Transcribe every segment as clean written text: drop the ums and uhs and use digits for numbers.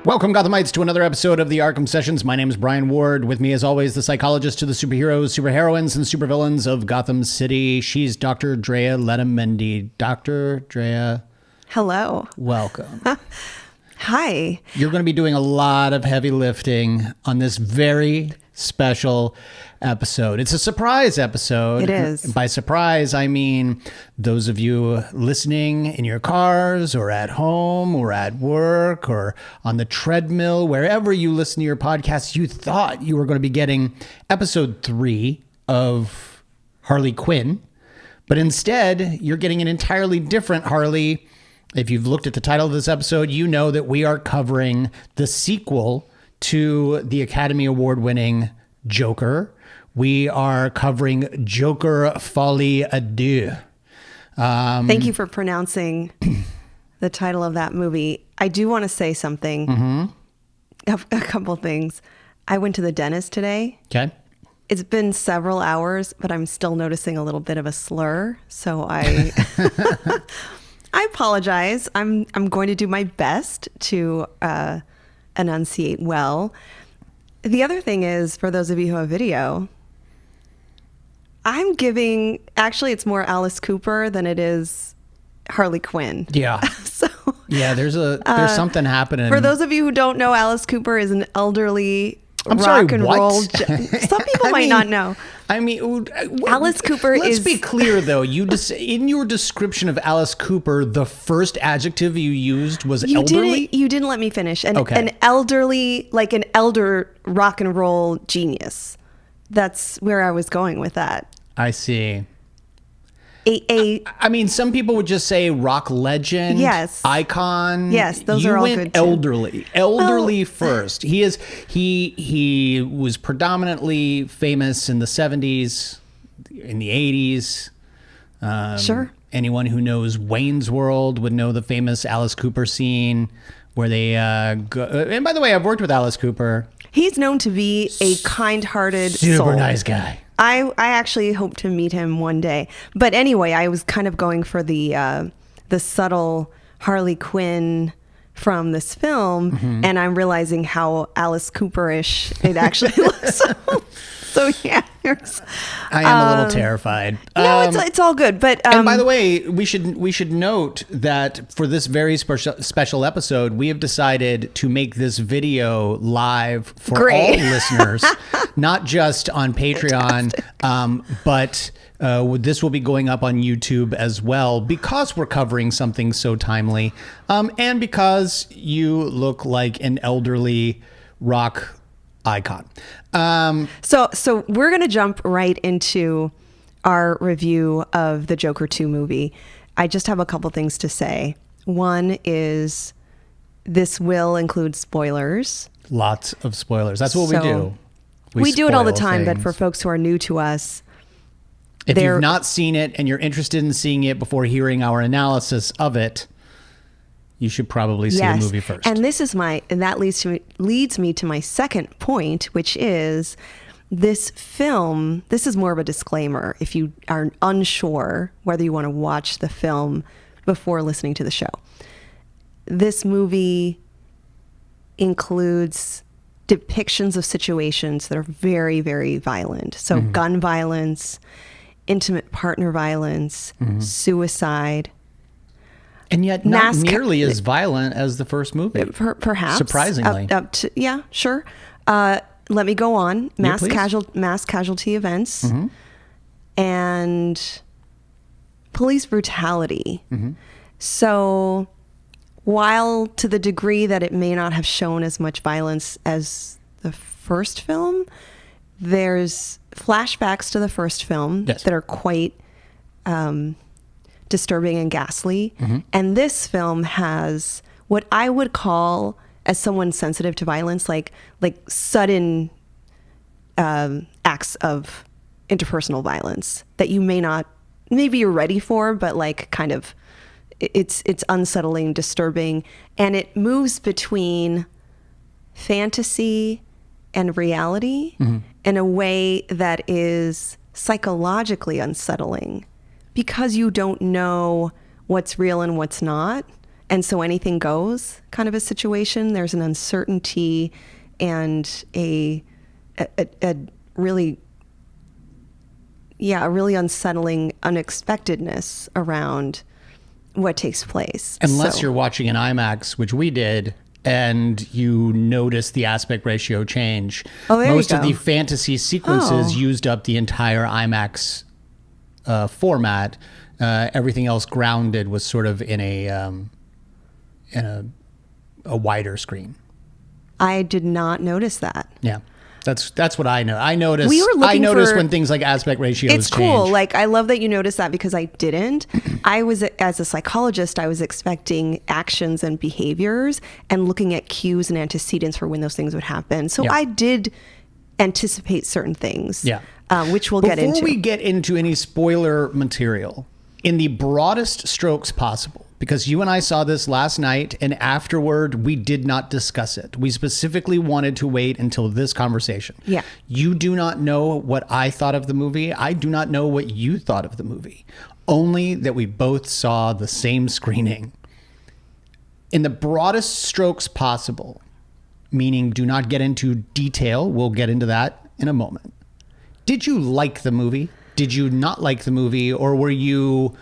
Welcome, Gothamites, to another episode of the Arkham Sessions. My name is Brian Ward. With me, as always, the psychologist to the superheroes, superheroines, and supervillains of Gotham City. She's Dr. Drea Letamendi. Dr. Drea. Hello. Welcome. Hi. You're going to be doing a lot of heavy lifting on this very special episode. It's a surprise episode. It is. By surprise, I mean those of you listening in your cars or at home or at work or on the treadmill, wherever you listen to your podcasts, you thought you were going to be getting episode 3 of Harley Quinn, but instead you're getting an entirely different Harley. If you've looked at the title of this episode, you know that we are covering the sequel to the Academy Award-winning Joker. We are covering Joker Folie Deux. Thank you for pronouncing the title of that movie. I do want to say something. Mm-hmm. A couple things. I went to the dentist today. Okay. It's been several hours, but I'm still noticing a little bit of a slur. So I apologize. I'm going to do my best to enunciate well. The other thing is, for those of you who have video, I'm giving, actually it's more Alice Cooper than it is Harley Quinn. Yeah. So yeah, there's something happening. For those of you who don't know, Alice Cooper is an elderly rock and roll. Some people might not know. I mean, Alice Cooper Let's be clear, though. In your description of Alice Cooper, the first adjective you used was elderly? You didn't let me finish. Okay. An elderly, like an elder rock and roll genius. That's where I was going with that. I see. I mean, some people would just say rock legend, yes, icon. Yes, those are all good too. Elderly first. He was predominantly famous in the 70s, in the 80s. Sure. Anyone who knows Wayne's World would know the famous Alice Cooper scene where they go. And by the way, I've worked with Alice Cooper. He's known to be a kind-hearted, super nice guy. I actually hope to meet him one day. But anyway, I was kind of going for the subtle Harley Quinn from this film, mm-hmm. and I'm realizing how Alice Cooper-ish it actually looks. So yeah, I am a little terrified. No, it's all good. But and by the way, we should note that for this very special episode, we have decided to make this video live for all listeners, not just on Patreon, but this will be going up on YouTube as well, because we're covering something so timely, and because you look like an elderly rock icon. So we're going to jump right into our review of the Joker 2 movie. I just have a couple things to say. One is this will include spoilers. Lots of spoilers. That's what we do. We do it all the time, but for folks who are new to us, if you've not seen it and you're interested in seeing it before hearing our analysis of it, you should probably see the movie first. And that leads me to my second point, which is this film. This is more of a disclaimer if you are unsure whether you want to watch the film before listening to the show. This movie includes depictions of situations that are very, very violent. So mm-hmm. gun violence, intimate partner violence, mm-hmm. suicide. And yet not nearly as violent as the first movie. Perhaps. Surprisingly. Yeah, sure. Let me go on. Mass casualty events, mm-hmm. and police brutality. Mm-hmm. So while to the degree that it may not have shown as much violence as the first film, there's flashbacks to the first film that are quite disturbing and ghastly. Mm-hmm. And this film has what I would call, as someone sensitive to violence, like sudden acts of interpersonal violence that you maybe you're ready for, but like kind of it's unsettling, disturbing, and it moves between fantasy and reality mm-hmm. in a way that is psychologically unsettling, because you don't know what's real and what's not. And so anything goes kind of a situation. There's an uncertainty and a really unsettling unexpectedness around what takes place. Unless you're watching an IMAX, which we did, and you notice the aspect ratio change. Oh, there Most you of go. the fantasy sequences used up the entire IMAX format. Everything else grounded was sort of in a wider screen. I did not notice that. Yeah. That's what I know. I noticed. I noticed for, when things like aspect ratios it's change. cool. Like, I love that you noticed that, because I didn't. I was, as a psychologist, I was expecting actions and behaviors and looking at cues and antecedents for when those things would happen. So I did anticipate certain things, which we'll get into. Before we get into any spoiler material, in the broadest strokes possible, because you and I saw this last night, and afterward we did not discuss it. We specifically wanted to wait until this conversation. Yeah. You do not know what I thought of the movie. I do not know what you thought of the movie. Only that we both saw the same screening. In the broadest strokes possible, meaning do not get into detail. We'll get into that in a moment. Did you like the movie? Did you not like the movie? Or were you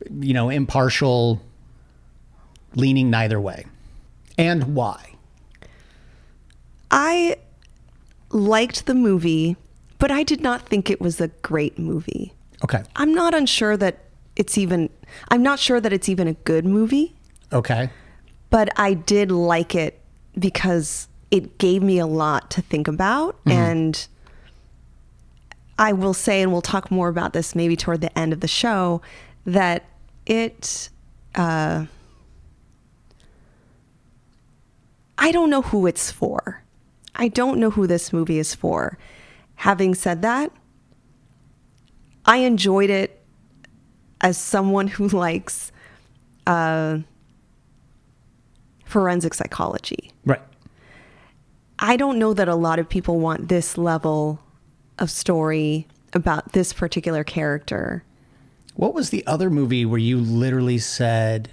impartial, leaning neither way? And why? I liked the movie, but I did not think it was a great movie. Okay. I'm not sure that it's even a good movie. Okay. But I did like it because it gave me a lot to think about. And I will say, and we'll talk more about this maybe toward the end of the show, that it, I don't know who it's for. I don't know who this movie is for. Having said that, I enjoyed it as someone who likes forensic psychology. Right. I don't know that a lot of people want this level of story about this particular character. What was the other movie where you literally said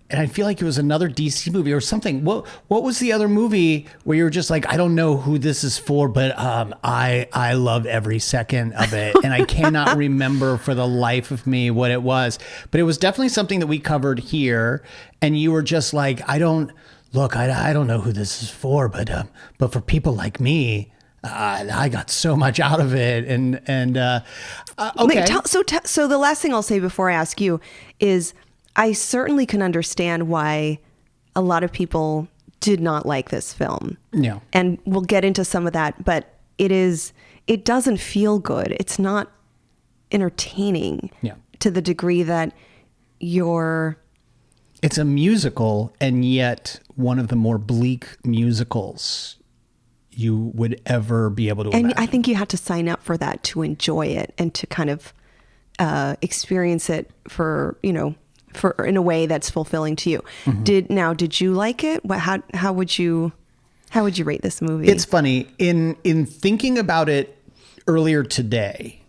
and I feel like it was another DC movie or something. What was the other movie where you were just like, I don't know who this is for, but I love every second of it. And I cannot remember for the life of me what it was. But it was definitely something that we covered here. And you were just like, I don't know who this is for, but for people like me, I got so much out of it. Okay. So the last thing I'll say before I ask you is, I certainly can understand why a lot of people did not like this film. Yeah. And we'll get into some of that, but it doesn't feel good. It's not entertaining to the degree that it's a musical, and yet one of the more bleak musicals you would ever be able to imagine. And I think you have to sign up for that to enjoy it and to kind of experience it for in a way that's fulfilling to you. Did you like it? How would you rate this movie? It's funny, in thinking about it earlier today,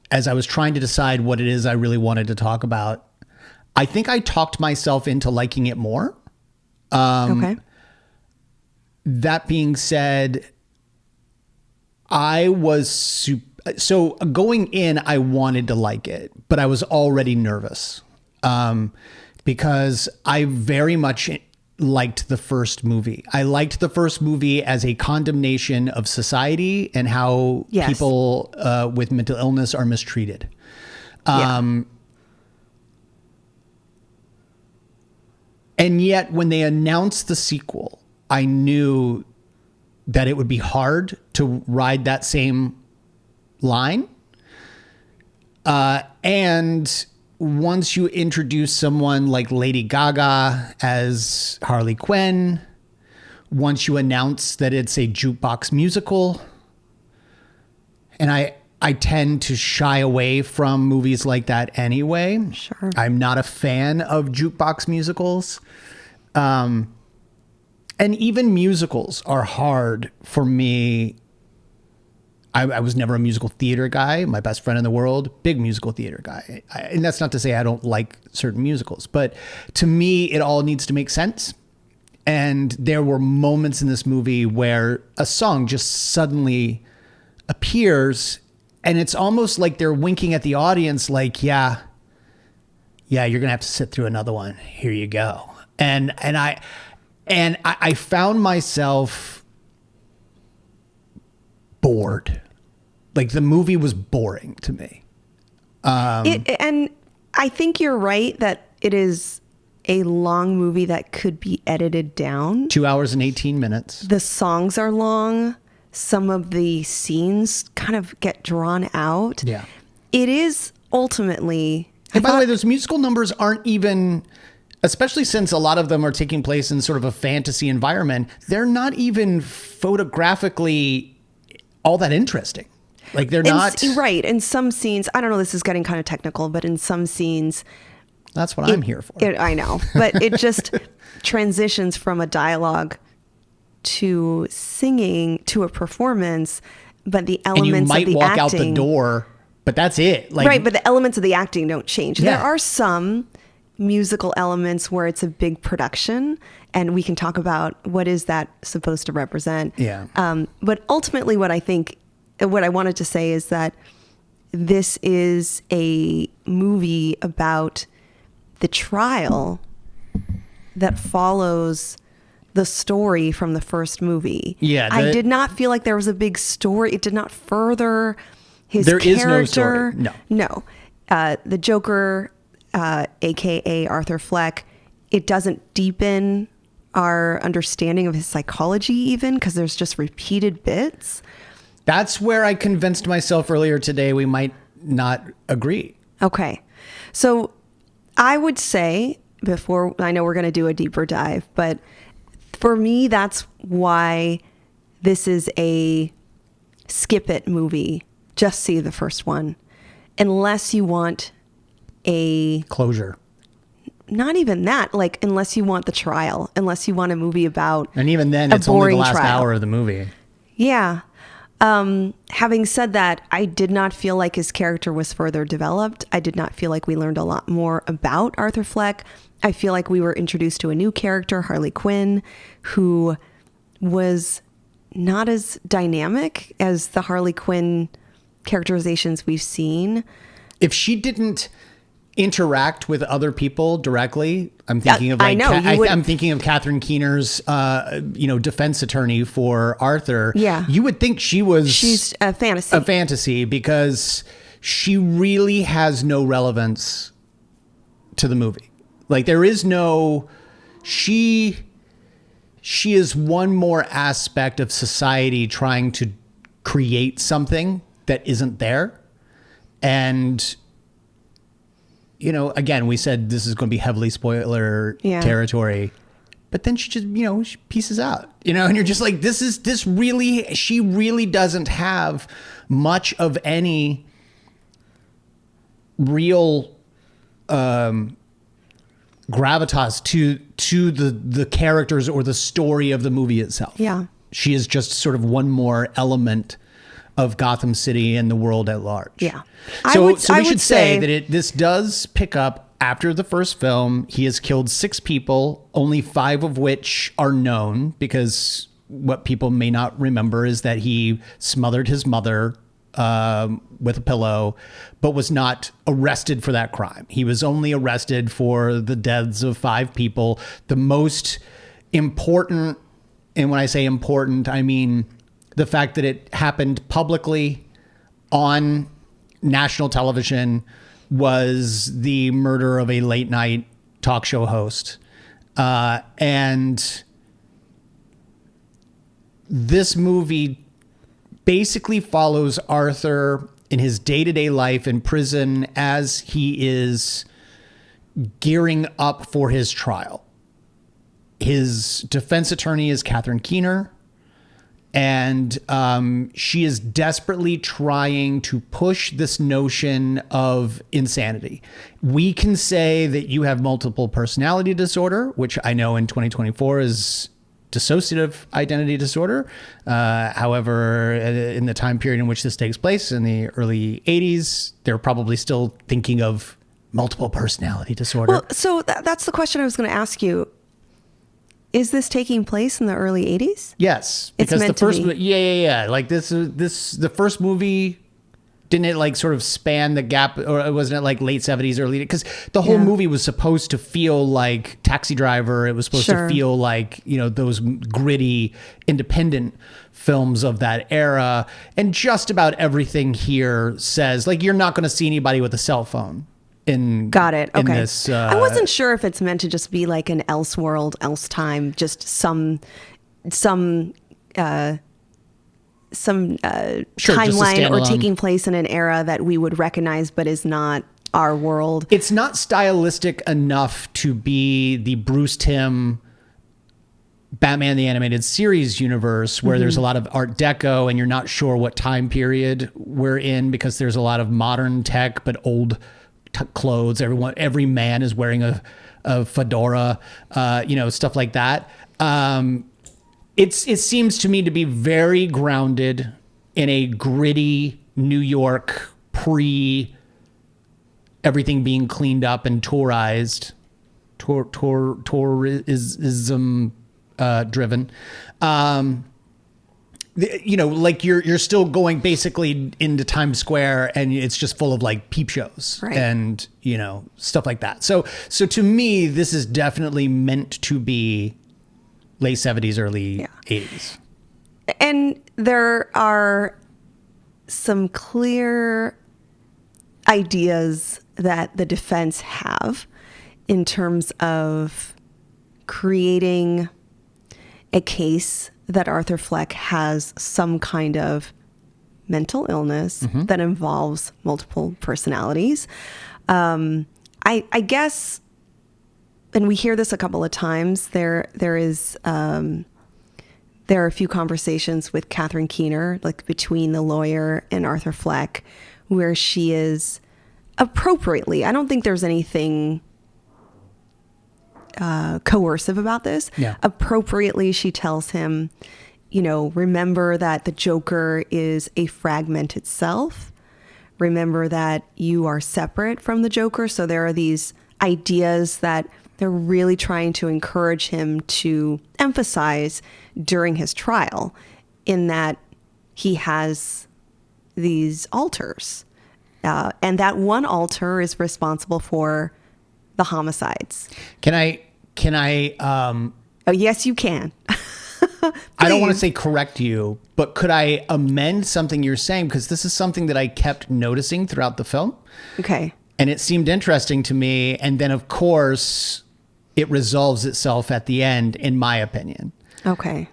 as I was trying to decide what it is I really wanted to talk about, I think I talked myself into liking it more. Okay. That being said, I was so going in, I wanted to like it, but I was already nervous. Because I very much liked the first movie. I liked the first movie as a condemnation of society and how people with mental illness are mistreated. And yet when they announced the sequel, I knew that it would be hard to ride that same line. And once you introduce someone like Lady Gaga as Harley Quinn, once you announce that it's a jukebox musical, and I tend to shy away from movies like that anyway. Sure. I'm not a fan of jukebox musicals. And even musicals are hard for me. I was never a musical theater guy. My best friend in the world, big musical theater guy. And that's not to say I don't like certain musicals, but to me, it all needs to make sense. And there were moments in this movie where a song just suddenly appears, and it's almost like they're winking at the audience like, yeah, you're going to have to sit through another one. Here you go. And I found myself bored. Like the movie was boring to me. And I think you're right that it is a long movie that could be edited down. 2 hours and 18 minutes. The songs are long. Some of the scenes kind of get drawn out. Yeah. It is ultimately... And by the way, those musical numbers aren't even, especially since a lot of them are taking place in sort of a fantasy environment, they're not even photographically all that interesting. Like they're not... Right. In some scenes, I don't know, this is getting kind of technical, but in some scenes... That's what I'm here for. I know. But it just transitions from a dialogue to singing to a performance, but the elements of the acting... And you might walk out the door, but that's it. Like, right, but the elements of the acting don't change. Yeah. There are some musical elements where it's a big production, and we can talk about what is that supposed to represent. Yeah. But ultimately what I wanted to say is that this is a movie about the trial that follows the story from the first movie. Yeah. I did not feel like there was a big story. It did not further his there character. There is no story. No. The Joker, aka Arthur Fleck, it doesn't deepen our understanding of his psychology even, because there's just repeated bits. That's where I convinced myself earlier today we might not agree. Okay. So I would say, before, I know we're going to do a deeper dive, but for me, that's why this is a skip it movie. Just see the first one. Unless you want a... Closure. Not even that. Like, unless you want the trial. Unless you want a movie about... And even then, it's only the last hour of the movie. Yeah. Having said that, I did not feel like his character was further developed. I did not feel like we learned a lot more about Arthur Fleck. I feel like we were introduced to a new character, Harley Quinn, who was not as dynamic as the Harley Quinn characterizations we've seen. If she didn't interact with other people directly, I'm thinking of like I'm thinking of Catherine Keener's defense attorney for Arthur. Yeah. You would think she's a fantasy. A fantasy, because she really has no relevance to the movie. Like there is no... She is one more aspect of society trying to create something that isn't there. And again, we said this is going to be heavily spoiler territory, but then she just, she pieces out, and you're just like, she really doesn't have much of any real, gravitas to the characters or the story of the movie itself. Yeah. She is just sort of one more element of Gotham City and the world at large. Yeah. So we should say that this does pick up after the first film. He has killed 6 people, only 5 of which are known, because what people may not remember is that he smothered his mother with a pillow, but was not arrested for that crime. He was only arrested for the deaths of 5 people. The most important, and when I say important, I mean the fact that it happened publicly on national television, was the murder of a late night talk show host. And this movie basically follows Arthur in his day-to-day life in prison as he is gearing up for his trial. His defense attorney is Catherine Keener. And she is desperately trying to push this notion of insanity. We can say that you have multiple personality disorder, which I know in 2024 is dissociative identity disorder. However, in the time period in which this takes place, in the early 80s, they're probably still thinking of multiple personality disorder. Well, so that's the question I was going to ask you. Is this taking place in the early 80s? Yes, it's because meant the first, to be. Yeah. Like the first movie, didn't it like sort of span the gap, or wasn't it like late 70s, early? Because the whole movie was supposed to feel like Taxi Driver. It was supposed to feel like, you know, those gritty, independent films of that era. And just about everything here says, like, you're not going to see anybody with a cell phone. Got it. Okay. This, I wasn't sure if it's meant to just be like an else world, else time, just some timeline or taking place in an era that we would recognize, but is not our world. It's not stylistic enough to be the Bruce Timm Batman the Animated Series universe, where there's a lot of Art Deco and you're not sure what time period we're in, because there's a lot of modern tech but old clothes. Every man is wearing a fedora, stuff like that. It seems to me to be very grounded in a gritty New York everything being cleaned up and tourism driven. Like you're still going basically into Times Square, and it's just full of like peep shows and, stuff like that. So to me, this is definitely meant to be late 70s, early 80s. And there are some clear ideas that the defense have in terms of creating a case that Arthur Fleck has some kind of mental illness that involves multiple personalities. I guess, and we hear this a couple of times, there are a few conversations with Catherine Keener, like between the lawyer and Arthur Fleck, where she is appropriately, I don't think there's anything coercive about this. Yeah. Appropriately, she tells him, remember that the Joker is a fragmented self. Remember that you are separate from the Joker. So there are these ideas that they're really trying to encourage him to emphasize during his trial, in that he has these alters. And that one alter is responsible for the homicides. Can I oh, yes, you can. I don't want to say correct you, but could I amend something you're saying? Because this is something that I kept noticing throughout the film. Okay. And it seemed interesting to me. And then, of course, it resolves itself at the end, in my opinion. Okay.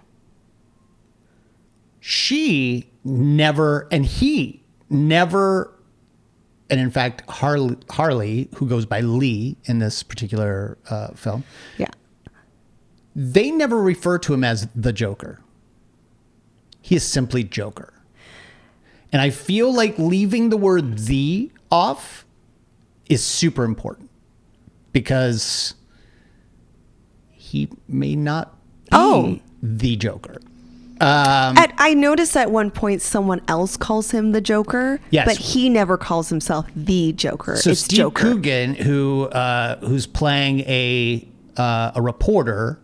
She never, and he never, and in fact, Harley, who goes by Lee in this particular film. Yeah. They never refer to him as the Joker. He is simply Joker. And I feel like leaving the word "the" off is super important, because he may not be the Joker. I noticed at one point someone else calls him the Joker, but he never calls himself the Joker. So it's Steve Joker. Coogan, who's playing a reporter,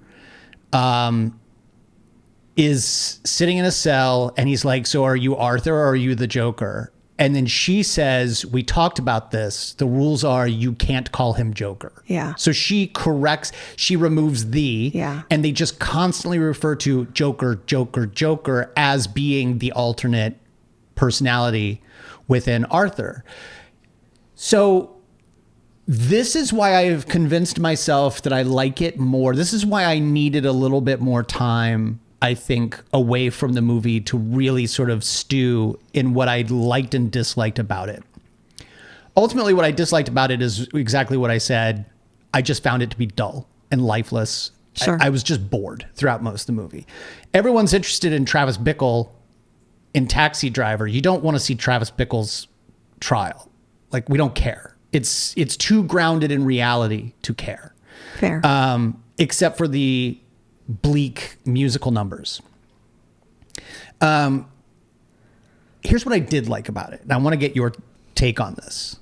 is sitting in a cell, and he's like, "So are you Arthur or are you the Joker?" And then she says, "We talked about this. The rules are you can't call him Joker." Yeah. So she removes the, and they just constantly refer to Joker, Joker, Joker as being the alternate personality within Arthur. So this is why I've convinced myself that I like it more. This is why I needed a little bit more time, I think, away from the movie to really sort of stew in what I liked and disliked about it. Ultimately, what I disliked about it is exactly what I said. I just found it to be dull and lifeless. Sure. I was just bored throughout most of the movie. Everyone's interested in Travis Bickle in Taxi Driver. You don't want to see Travis Bickle's trial. Like, we don't care. It's too grounded in reality to care. Fair. Except for the bleak musical numbers. Here's what I did like about it, and I want to get your take on this.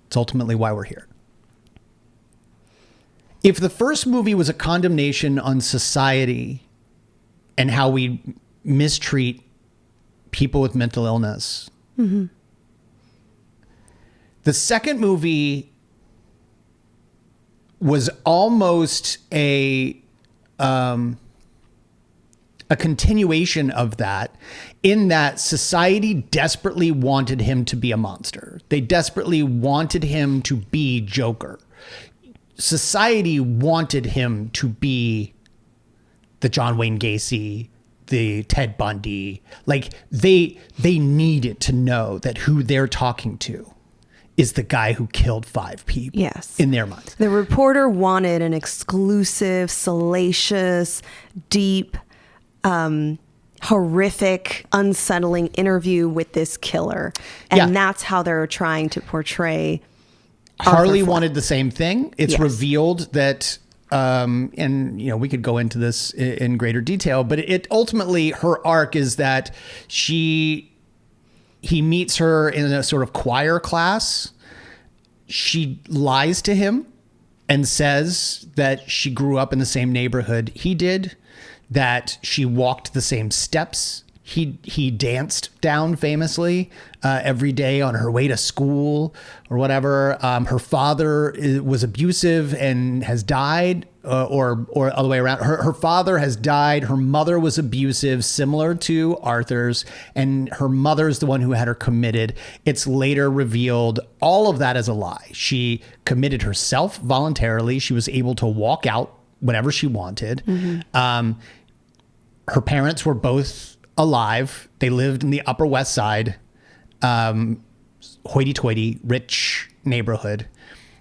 It's ultimately why we're here. If the first movie was a condemnation on society and how we mistreat people with mental illness, the second movie was almost a continuation of that, in that society desperately wanted him to be a monster. They desperately wanted him to be Joker. Society wanted him to be the John Wayne Gacy, the Ted Bundy. Like they needed to know that who they're talking to is the guy who killed 5 people. Yes. In their minds. The reporter wanted an exclusive, salacious, deep, horrific, unsettling interview with this killer. And that's how they're trying to portray Harley wanted the same thing. It's Yes. revealed that, and you know, we could go into this in greater detail, but it ultimately, her arc is that he meets her in a sort of choir class. She lies to him and says that she grew up in the same neighborhood he did, that she walked the same steps he danced down famously every day on her way to school or whatever. Her father was abusive and has died, or other way around. Her father has died. Her mother was abusive, similar to Arthur's, and her mother's the one who had her committed. It's later revealed all of that is a lie. She committed herself voluntarily. She was able to walk out whenever she wanted. Her parents were both alive. They lived in the Upper West Side, hoity-toity, rich neighborhood.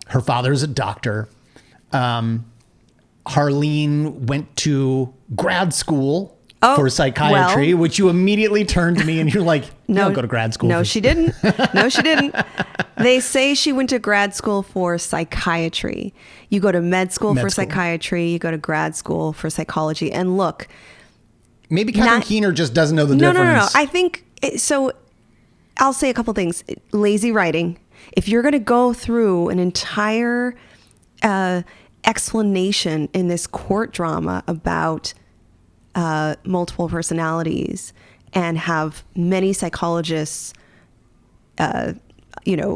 Her father's a doctor. Harleen went to grad school for psychiatry, which you immediately turned to me and you're like, no, don't go to grad school. No, she didn't. No, she didn't. They say she went to grad school for psychiatry. You go to med school for psychiatry. You go to grad school for psychology. And look, maybe Catherine Keener just doesn't know the difference. No. I think so. I'll say a couple things. Lazy writing. If you're going to go through an entire explanation in this court drama about multiple personalities and have many psychologists,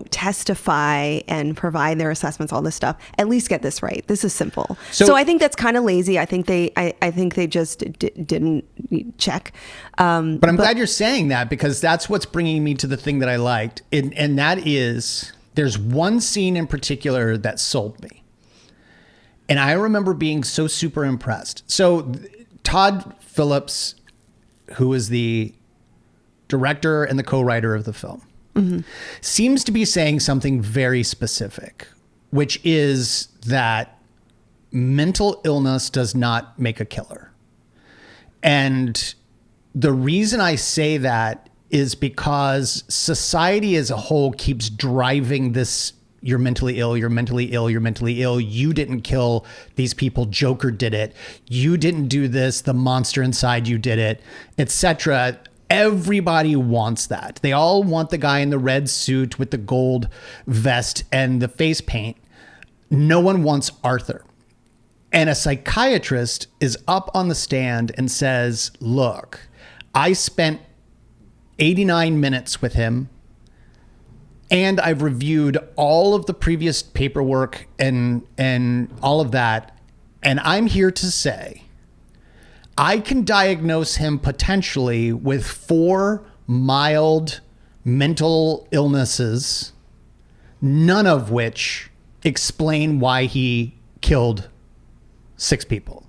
testify and provide their assessments, all this stuff, at least get this right. This is simple. So I think that's kind of lazy. I think they just didn't check. But I'm glad you're saying that, because that's what's bringing me to the thing that I liked. And that is, there's one scene in particular that sold me. And I remember being so super impressed. So Todd Phillips, who is the director and the co-writer of the film, seems to be saying something very specific, which is that mental illness does not make a killer. And the reason I say that is because society as a whole keeps driving this: you're mentally ill, you're mentally ill, you're mentally ill. You didn't kill these people. Joker did it. You didn't do this. The monster inside you did it, etc. Everybody wants that. They all want the guy in the red suit with the gold vest and the face paint. No one wants Arthur. And a psychiatrist is up on the stand and says, look, I spent 89 minutes with him, and I've reviewed all of the previous paperwork and all of that. And I'm here to say, I can diagnose him potentially with 4 mild mental illnesses, none of which explain why he killed 6 people.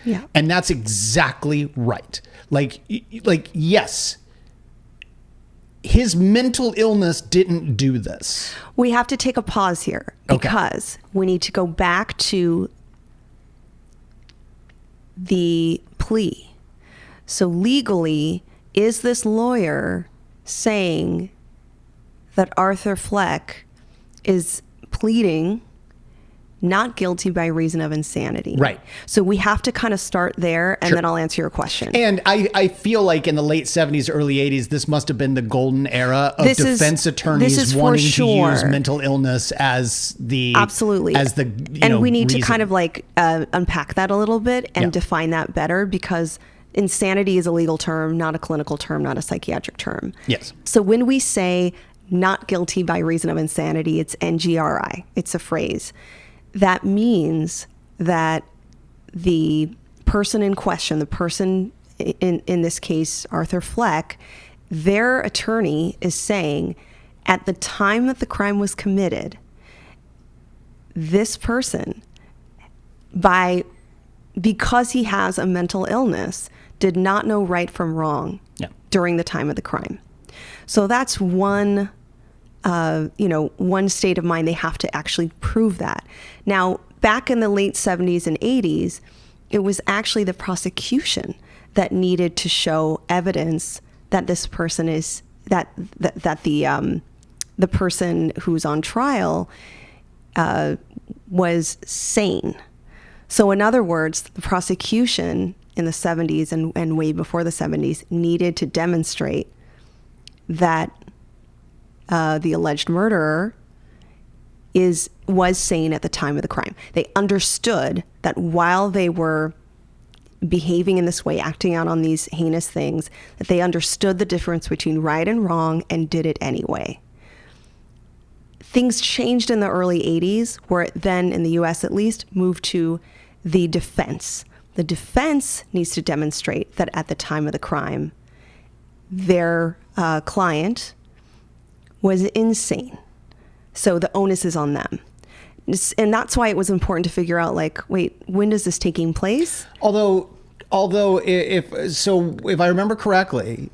Yeah. And that's exactly right. Like, yes, his mental illness didn't do this. We have to take a pause here, because we need to go back to the plea. So legally, is this lawyer saying that Arthur Fleck is pleading not guilty by reason of insanity. Right. So we have to kind of start there, and then I'll answer your question. And I feel like in the late 70s, early 80s, this must have been the golden era of defense attorneys wanting to use mental illness as the absolutely as the and we need to kind of like unpack that a little bit and define that better, because insanity is a legal term, not a clinical term, not a psychiatric term. Yes. So when we say not guilty by reason of insanity, it's NGRI. It's a phrase. That means that the person in question, the person in this case, Arthur Fleck, their attorney is saying at the time that the crime was committed, this person, because he has a mental illness, did not know right from wrong during the time of the crime. So that's one state of mind. They have to actually prove that. Now, back in the late 70s and 80s, it was actually the prosecution that needed to show evidence that this person is that the person who's on trial was sane. So in other words, the prosecution in the 70s and way before the 70s needed to demonstrate that the alleged murderer was sane at the time of the crime. They understood that while they were behaving in this way, acting out on these heinous things, that they understood the difference between right and wrong and did it anyway. Things changed in the early 80s, where it then, in the US at least, moved to the defense. The defense needs to demonstrate that at the time of the crime, their client was insane. So the onus is on them. And that's why it was important to figure out, like, wait, when is this taking place? Although if I remember correctly,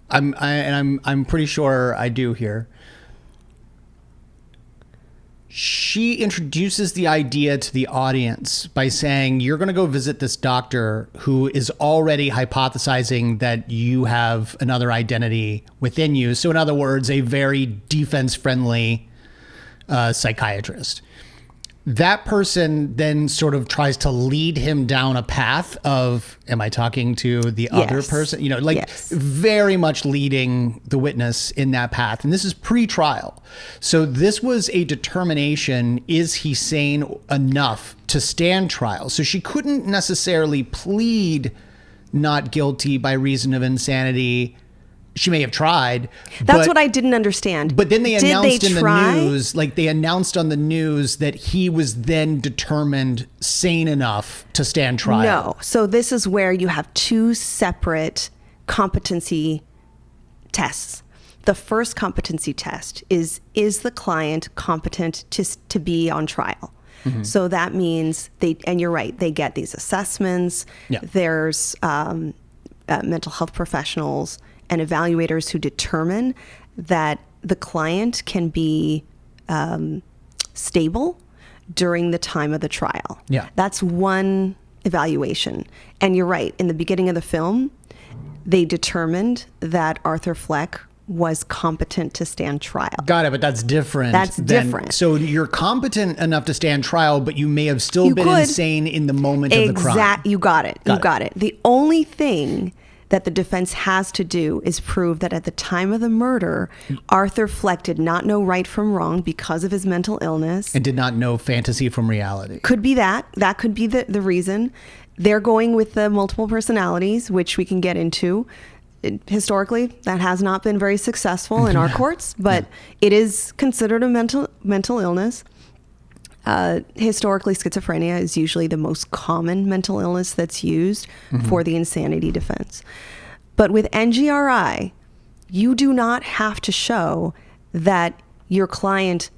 I'm pretty sure I do here. She introduces the idea to the audience by saying, you're going to go visit this doctor who is already hypothesizing that you have another identity within you. So in other words, a very defense-friendly psychiatrist. That person then sort of tries to lead him down a path of, am I talking to the other person? Very much leading the witness in that path. And this is pre-trial. So this was a determination, is he sane enough to stand trial? So she couldn't necessarily plead not guilty by reason of insanity. She may have tried. That's what I didn't understand. But then they announced in the news, like they announced on the news that he was then determined sane enough to stand trial. No. So this is where you have two separate competency tests. The first competency test is the client competent to be on trial? Mm-hmm. So that means and you're right, they get these assessments. Yeah. There's mental health professionals and evaluators who determine that the client can be stable during the time of the trial. Yeah. That's one evaluation. And you're right, in the beginning of the film, they determined that Arthur Fleck was competent to stand trial. Got it, but that's different. That's different. So you're competent enough to stand trial, but you may have still been insane in the moment of the crime. You got it. You got it. The only thing that the defense has to do is prove that at the time of the murder, Arthur Fleck did not know right from wrong because of his mental illness. And did not know fantasy from reality. Could be that. That could be the reason. They're going with the multiple personalities, which we can get into. Historically, that has not been very successful in our courts, but it is considered a mental illness. Historically, schizophrenia is usually the most common mental illness that's used for the insanity defense. But with NGRI, you do not have to show that your client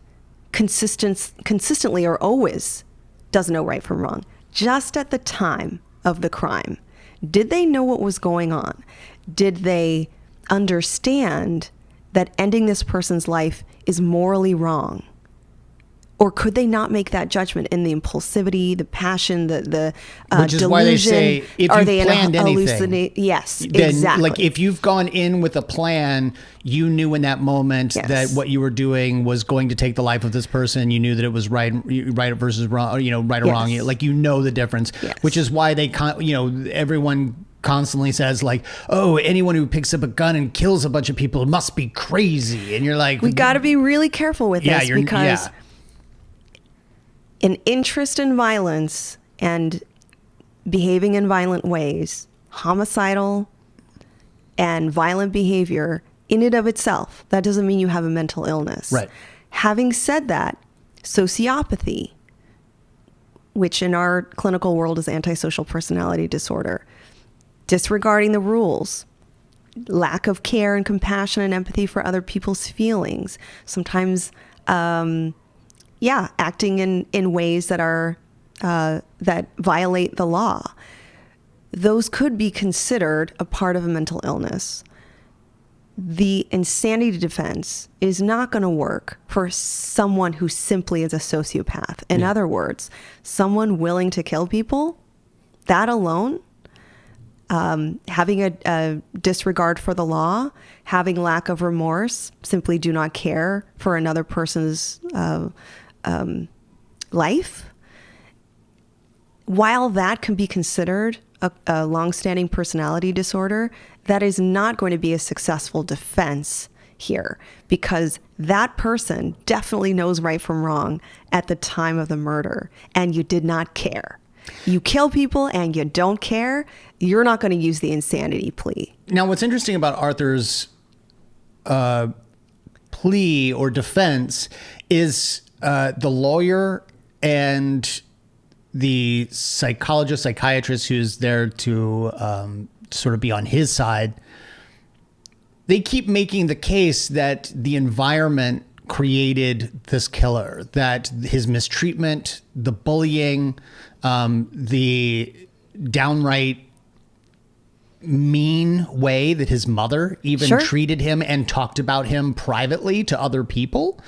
consistently or always doesn't know right from wrong. Just at the time of the crime, did they know what was going on? Did they understand that ending this person's life is morally wrong? Or could they not make that judgment in the impulsivity, the passion, the which is delusion? Why they say if you planned anything, yes, then, exactly. Like if you've gone in with a plan, you knew in that moment that what you were doing was going to take the life of this person. You knew that it was right versus wrong, right or wrong. Like the difference, which is why they everyone constantly says like, oh, anyone who picks up a gun and kills a bunch of people must be crazy, and you're like, we got to be really careful with this because. An interest in violence and behaving in violent ways, homicidal and violent behavior in and of itself, that doesn't mean you have a mental illness. Right. Having said that, sociopathy, which in our clinical world is antisocial personality disorder, disregarding the rules, lack of care and compassion and empathy for other people's feelings, sometimes acting in ways that are that violate the law. Those could be considered a part of a mental illness. The insanity defense is not going to work for someone who simply is a sociopath. In other words, someone willing to kill people, that alone, having a disregard for the law, having lack of remorse, simply do not care for another person's life, while that can be considered a long-standing personality disorder, that is not going to be a successful defense here, because that person definitely knows right from wrong at the time of the murder, and you did not care. You kill people and you don't care, you're not going to use the insanity plea. Now, what's interesting about Arthur's plea or defense is the lawyer and the psychiatrist who's there to sort of be on his side, they keep making the case that the environment created this killer, that his mistreatment, the bullying, the downright mean way that his mother even treated him and talked about him privately to other people,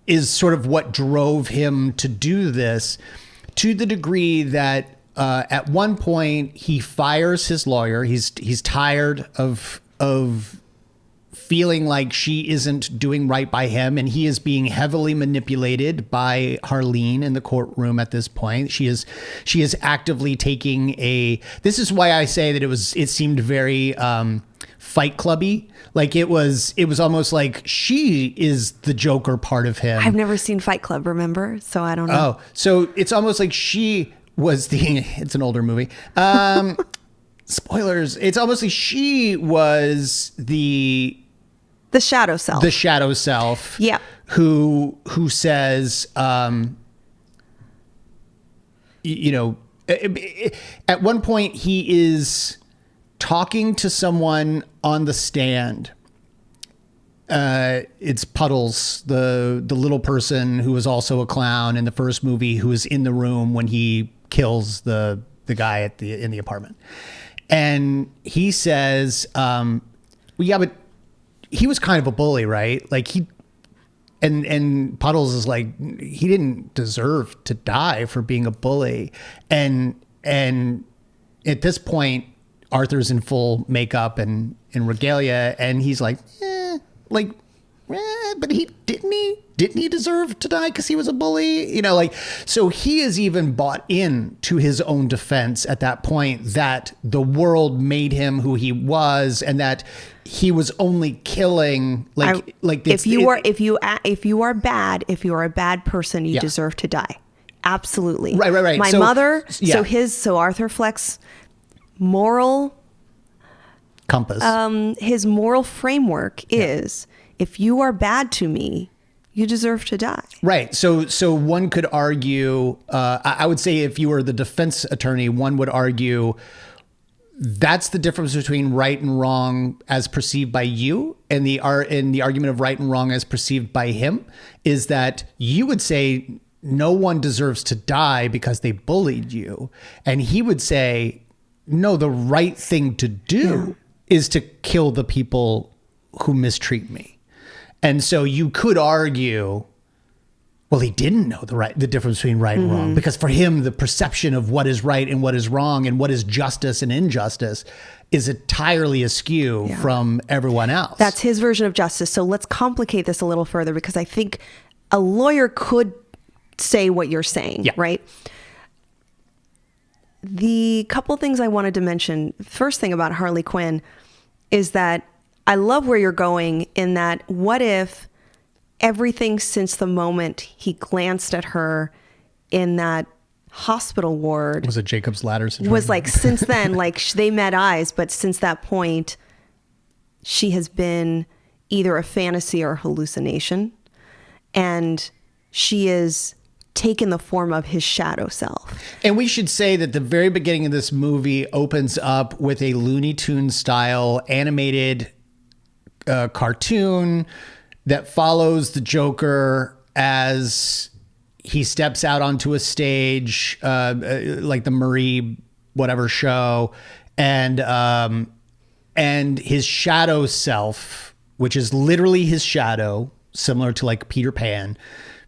is sort of what drove him to do this, to the degree that at one point he fires his lawyer. He's tired of feeling like she isn't doing right by him, and he is being heavily manipulated by Harleen in the courtroom at this point. She is actively taking this is why I say that it seemed very Fight Clubby. Like it was almost like she is the Joker part of him. I've never seen Fight Club, remember? So I don't know. Oh, so it's almost like she was it's an older movie. Spoilers. It's almost like she was the shadow self. The shadow self. Yeah. Who says, at one point he is talking to someone on the stand. It's Puddles, the little person who was also a clown in the first movie, who is in the room when he kills the guy in the apartment. And he says, well, yeah, but he was kind of a bully, right? Like and Puddles is like, he didn't deserve to die for being a bully. And at this point, Arthur's in full makeup and in regalia, and he's like, but didn't he deserve to die because he was a bully? So he is even bought in to his own defense at that point, that the world made him who he was, and that he was only killing if you are a bad person, you deserve to die. Absolutely. Right. My mother. Yeah. So Arthur Fleck's moral compass, his moral framework is, if you are bad to me, you deserve to die. Right. So one could argue, I would say, if you were the defense attorney, one would argue that's the difference between right and wrong as perceived by you, and the argument of right and wrong as perceived by him, is that you would say no one deserves to die because they bullied you, and he would say, no, the right thing to do is to kill the people who mistreat me. And so you could argue Well, he didn't know the difference between right and wrong, because for him, the perception of what is right and what is wrong and what is justice and injustice is entirely askew from everyone else. That's his version of justice. So let's complicate this a little further, because I think a lawyer could say what you're saying, right? The couple things I wanted to mention, first thing about Harley Quinn is that I love where you're going in that what if everything since the moment he glanced at her in that hospital ward was a Jacob's Ladder situation. Was like, since then, like they met eyes, but since that point, she has been either a fantasy or a hallucination, and she is taken the form of his shadow self. And we should say that the very beginning of this movie opens up with a Looney Tunes style animated cartoon that follows the Joker as he steps out onto a stage, like the Marie whatever show, and his shadow self, which is literally his shadow, similar to like Peter Pan,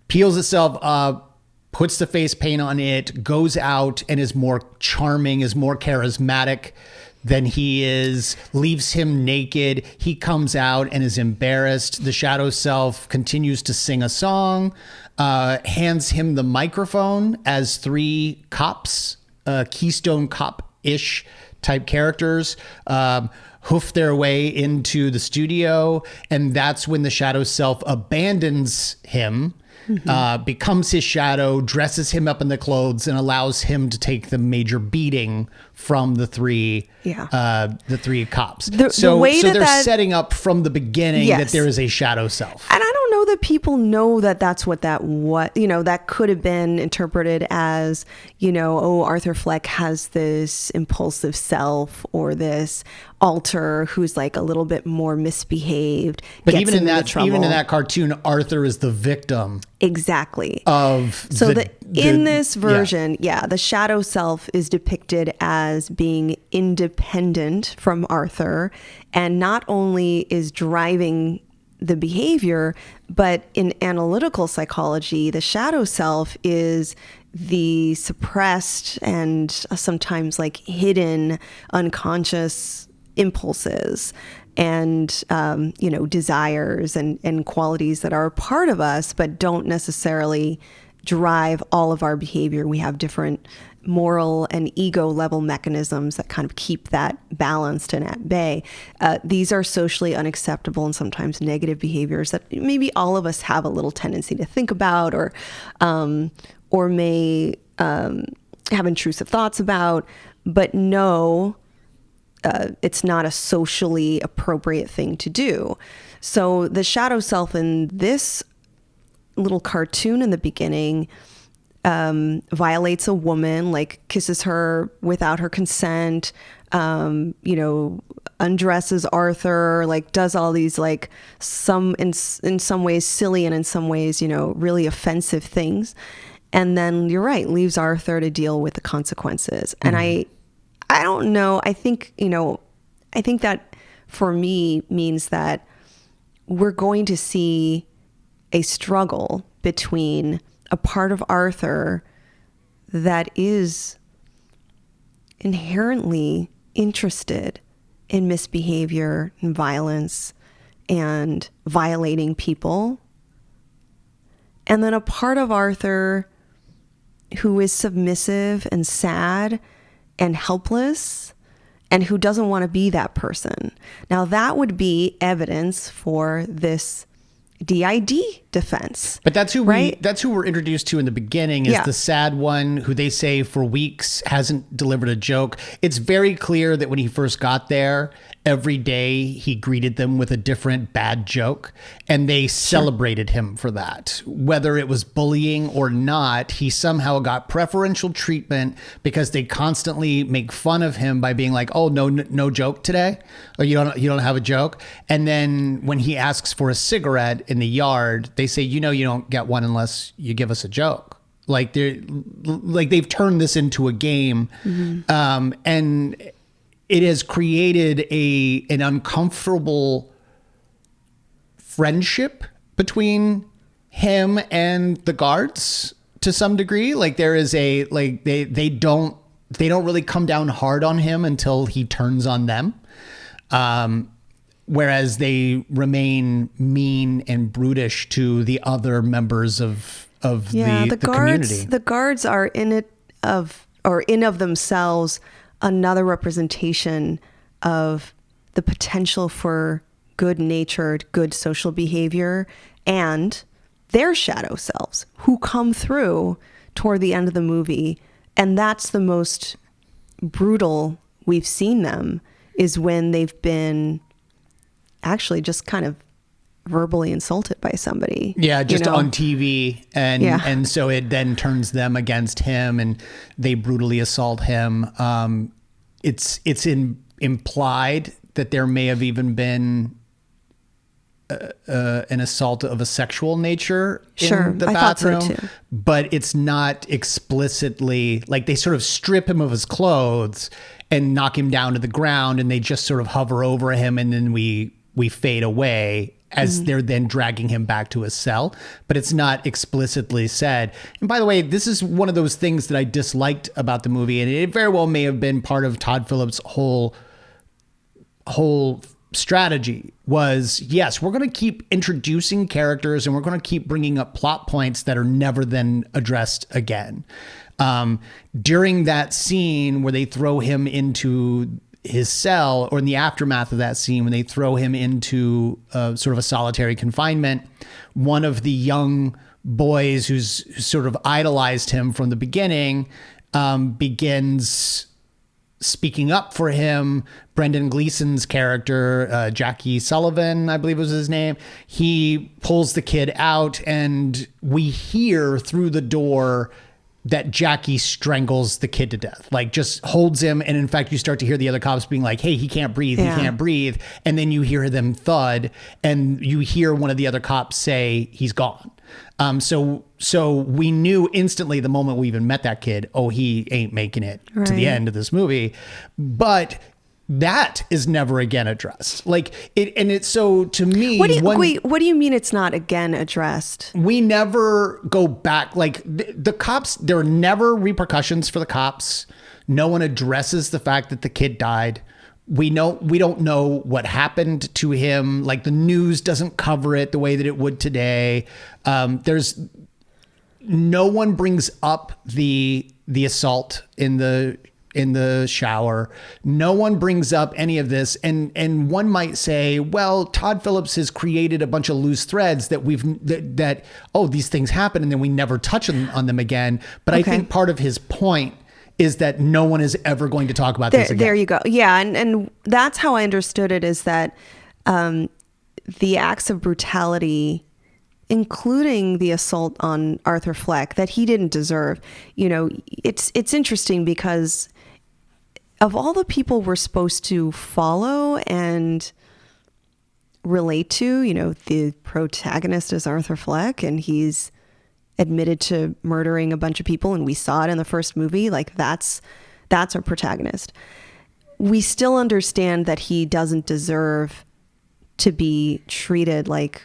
peels itself up, puts the face paint on it, goes out and is more charming, is more charismatic than he is, leaves him naked. He comes out and is embarrassed. The shadow self continues to sing a song, hands him the microphone as three cops, Keystone Cop-ish type characters, hoof their way into the studio. And that's when the shadow self abandons him, becomes his shadow, dresses him up in the clothes, and allows him to take the major beating from the three cops. So they're setting up from the beginning that there is a shadow self. And I don't know that people know that that's what that could have been interpreted as, Arthur Fleck has this impulsive self or this alter who's like a little bit more misbehaved. But even in that cartoon, Arthur is the victim. Exactly. In this version, the shadow self is depicted as being independent from Arthur, and not only is driving the behavior, but in analytical psychology, the shadow self is the suppressed and sometimes like hidden unconscious impulses and desires and qualities that are a part of us but don't necessarily drive all of our behavior. We have different moral and ego level mechanisms that kind of keep that balanced and at bay. These are socially unacceptable and sometimes negative behaviors that maybe all of us have a little tendency to think about or may have intrusive thoughts about, but no, it's not a socially appropriate thing to do. So the shadow self in this little cartoon in the beginning violates a woman, like kisses her without her consent, undresses Arthur, like does all these like in some ways silly and in some ways, really offensive things. And then you're right, leaves Arthur to deal with the consequences. And I don't know. I think that for me means that we're going to see a struggle between a part of Arthur that is inherently interested in misbehavior and violence and violating people, and then a part of Arthur who is submissive and sad and helpless and who doesn't want to be that person. Now that would be evidence for this DID defense. But that's who we're introduced to in the beginning is the sad one who they say for weeks hasn't delivered a joke. It's very clear that when he first got there, every day he greeted them with a different bad joke, and they celebrated him for that. Whether it was bullying or not, he somehow got preferential treatment because they constantly make fun of him by being like, "Oh, no joke today," or you don't have a joke. And then when he asks for a cigarette in the yard, they say, "You don't get one unless you give us a joke." Like they've turned this into a game, and it has created an uncomfortable friendship between him and the guards to some degree. Like there is a, like they don't really come down hard on him until he turns on them. Whereas they remain mean and brutish to the other members of the guards, community. The guards are in of themselves another representation of the potential for good-natured, good social behavior, and their shadow selves who come through toward the end of the movie. And that's the most brutal we've seen them, is when they've been actually just kind of verbally insulted by somebody. Yeah, just on TV. And so it then turns them against him and they brutally assault him. It's implied that there may have even been an assault of a sexual nature in the bathroom. I thought so too. But it's not explicitly, like they sort of strip him of his clothes and knock him down to the ground, and they just sort of hover over him, and then we fade away as they're then dragging him back to his cell, but it's not explicitly said. And by the way, this is one of those things that I disliked about the movie, and it very well may have been part of Todd Phillips' whole strategy was, yes, we're going to keep introducing characters and we're going to keep bringing up plot points that are never then addressed again. During that scene where they throw him into his cell, or in the aftermath of that scene when they throw him into sort of a solitary confinement, one of the young boys who's sort of idolized him from the beginning begins speaking up for him. Brendan Gleeson's character, Jackie Sullivan, I believe was his name, he pulls the kid out, and we hear through the door that Jackie strangles the kid to death, like just holds him. And in fact, you start to hear the other cops being like, hey, he can't breathe. He can't breathe. And then you hear them thud, and you hear one of the other cops say he's gone. So we knew instantly the moment we even met that kid, oh, he ain't making it to the end of this movie. But that is never again addressed. Like it, and it's so, to me, what do you mean it's not again addressed? We never go back. Like the cops, there are never repercussions for the cops. No one addresses the fact that the kid died. We don't know what happened to him. Like the news doesn't cover it the way that it would today. There's no one brings up the assault in the shower. No one brings up any of this. And one might say, well, Todd Phillips has created a bunch of loose threads that these things happen, and then we never touch on them again. But I think part of his point is that no one is ever going to talk about this again. There you go. Yeah. And that's how I understood it, is that the acts of brutality, including the assault on Arthur Fleck, that he didn't deserve. You know, it's interesting because of all the people we're supposed to follow and relate to, you know, the protagonist is Arthur Fleck, and he's admitted to murdering a bunch of people, and we saw it in the first movie. Like that's our protagonist. We still understand that he doesn't deserve to be treated like,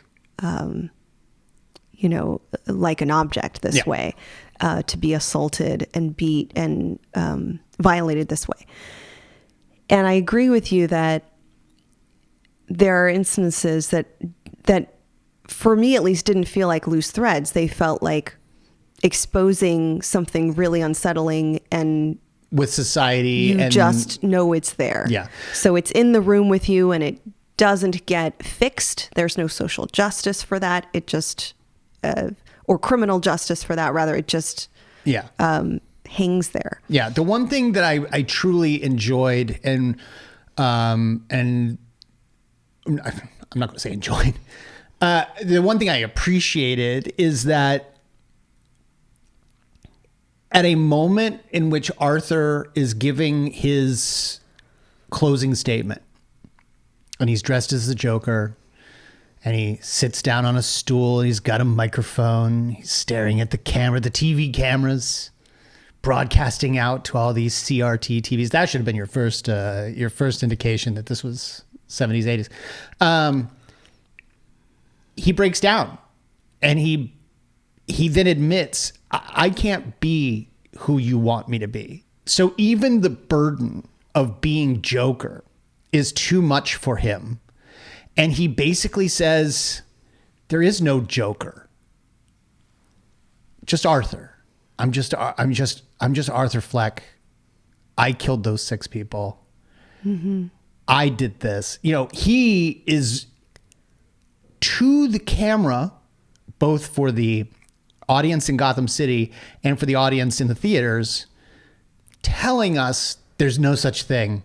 like an object this way, to be assaulted and beat and violated this way. And I agree with you that there are instances that for me at least didn't feel like loose threads. They felt like exposing something really unsettling, and with society, you just know it's there. Yeah. So it's in the room with you, and it doesn't get fixed. There's no social justice for that. It just, or criminal justice for that, rather. It just hangs there. Yeah. The one thing that I truly enjoyed, and I'm not going to say enjoyed. The one thing I appreciated is that at a moment in which Arthur is giving his closing statement, and he's dressed as the Joker, and he sits down on a stool, and he's got a microphone, he's staring at the camera, the TV cameras, broadcasting out to all these CRT TVs. That should have been your first indication that this was 70s, 80s. He breaks down, and he he then admits, I can't be who you want me to be. So even the burden of being Joker is too much for him. And he basically says, there is no Joker. Just Arthur. I'm just Arthur Fleck. I killed those 6 people. Mm-hmm. I did this. You know, he is to the camera, both for the audience in Gotham City and for the audience in the theaters, telling us there's no such thing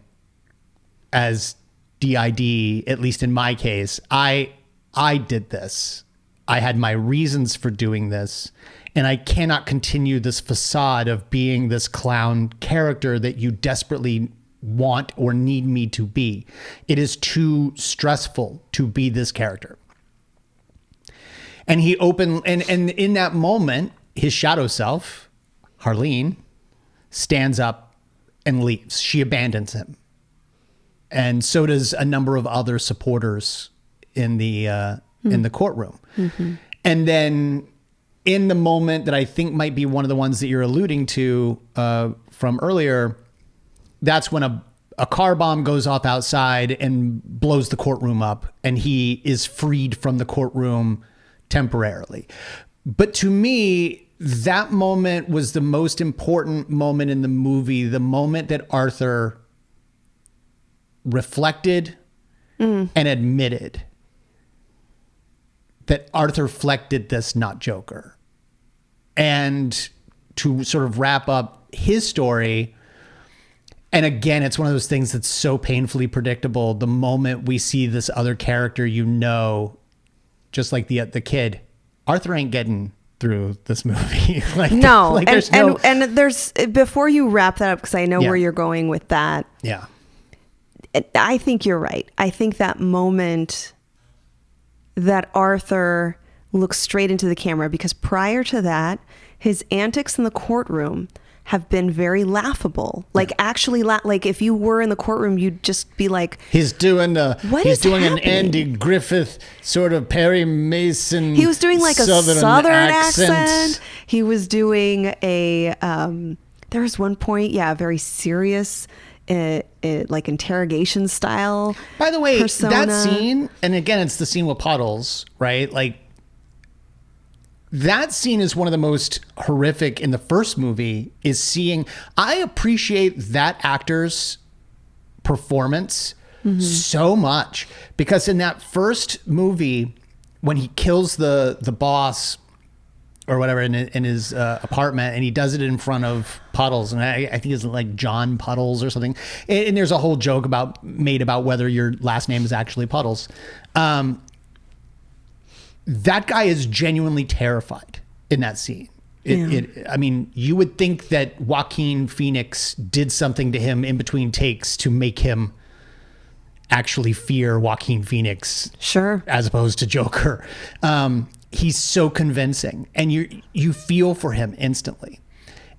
as DID, at least in my case. I did this. I had my reasons for doing this, and I cannot continue this facade of being this clown character that you desperately want or need me to be. It is too stressful to be this character. And he and in that moment, his shadow self, Harleen, stands up and leaves. She abandons him. And so does a number of other supporters in the courtroom. Mm-hmm. And then in the moment that I think might be one of the ones that you're alluding to from earlier, that's when a car bomb goes off outside and blows the courtroom up, and he is freed from the courtroom temporarily. But to me, that moment was the most important moment in the movie, the moment that Arthur reflected and admitted that Arthur Fleck did this, not Joker. And to sort of wrap up his story, and again, it's one of those things that's so painfully predictable. The moment we see this other character, you know, just like the kid, Arthur ain't getting through this movie. No. And there's, before you wrap that up, because I know where you're going with that. Yeah. I think you're right. I think that moment that Arthur looks straight into the camera, because prior to that, his antics in the courtroom have been very laughable. Like actually, like if you were in the courtroom, you'd just be like, he's doing an Andy Griffith sort of Perry Mason. He was doing like a southern accent. He was doing a, there was one point, very serious, like interrogation style. By the way, persona. That scene, and again, it's the scene with Puddles, right? Like, that scene is one of the most horrific in the first movie, is seeing, I appreciate that actor's performance so much, because in that first movie, when he kills the boss or whatever in his apartment, and he does it in front of Puddles, and I think it's like John Puddles or something. And there's a whole joke made about whether your last name is actually Puddles. That guy is genuinely terrified in that scene. I mean, you would think that Joaquin Phoenix did something to him in between takes to make him actually fear Joaquin Phoenix. Sure. As opposed to Joker. He's so convincing, and you feel for him instantly.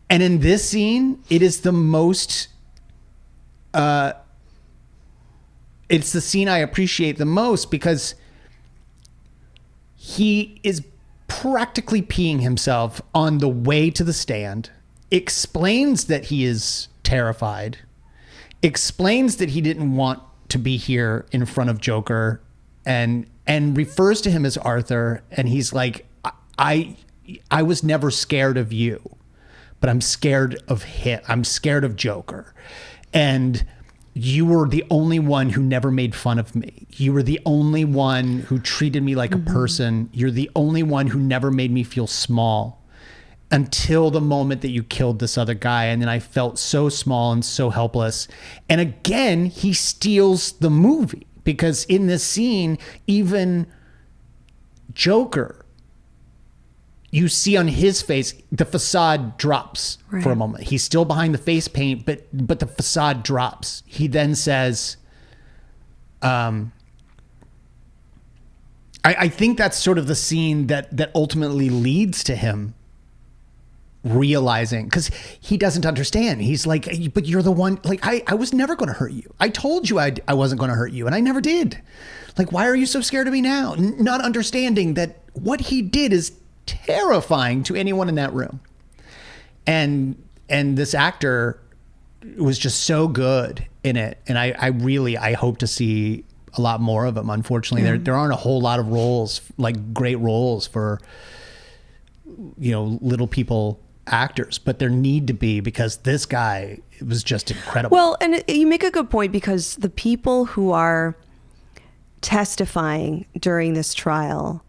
And in this scene, it is the most, it's the scene I appreciate the most, because he is practically peeing himself on the way to the stand, explains that he is terrified, explains that he didn't want to be here in front of Joker, and refers to him as Arthur. And he's like, I was never scared of you, but I'm scared of him. I'm scared of Joker. And you were the only one who never made fun of me. You were the only one who treated me like a person. You're the only one who never made me feel small until the moment that you killed this other guy. And then I felt so small and so helpless. And again, he steals the movie, because in this scene, even Joker, you see on his face, the facade drops for a moment. He's still behind the face paint, but the facade drops. He then says, I think that's sort of the scene that ultimately leads to him realizing, because he doesn't understand. He's like, but you're the one, like, I was never going to hurt you. I told you I wasn't going to hurt you, and I never did. Like, why are you so scared of me now? Not understanding that what he did is terrifying to anyone in that room. And this actor was just so good in it. And I hope to see a lot more of him. Unfortunately, there aren't a whole lot of roles, like great roles for, little people actors, but there need to be, because this guy was just incredible. Well, and you make a good point, because the people who are testifying during this trial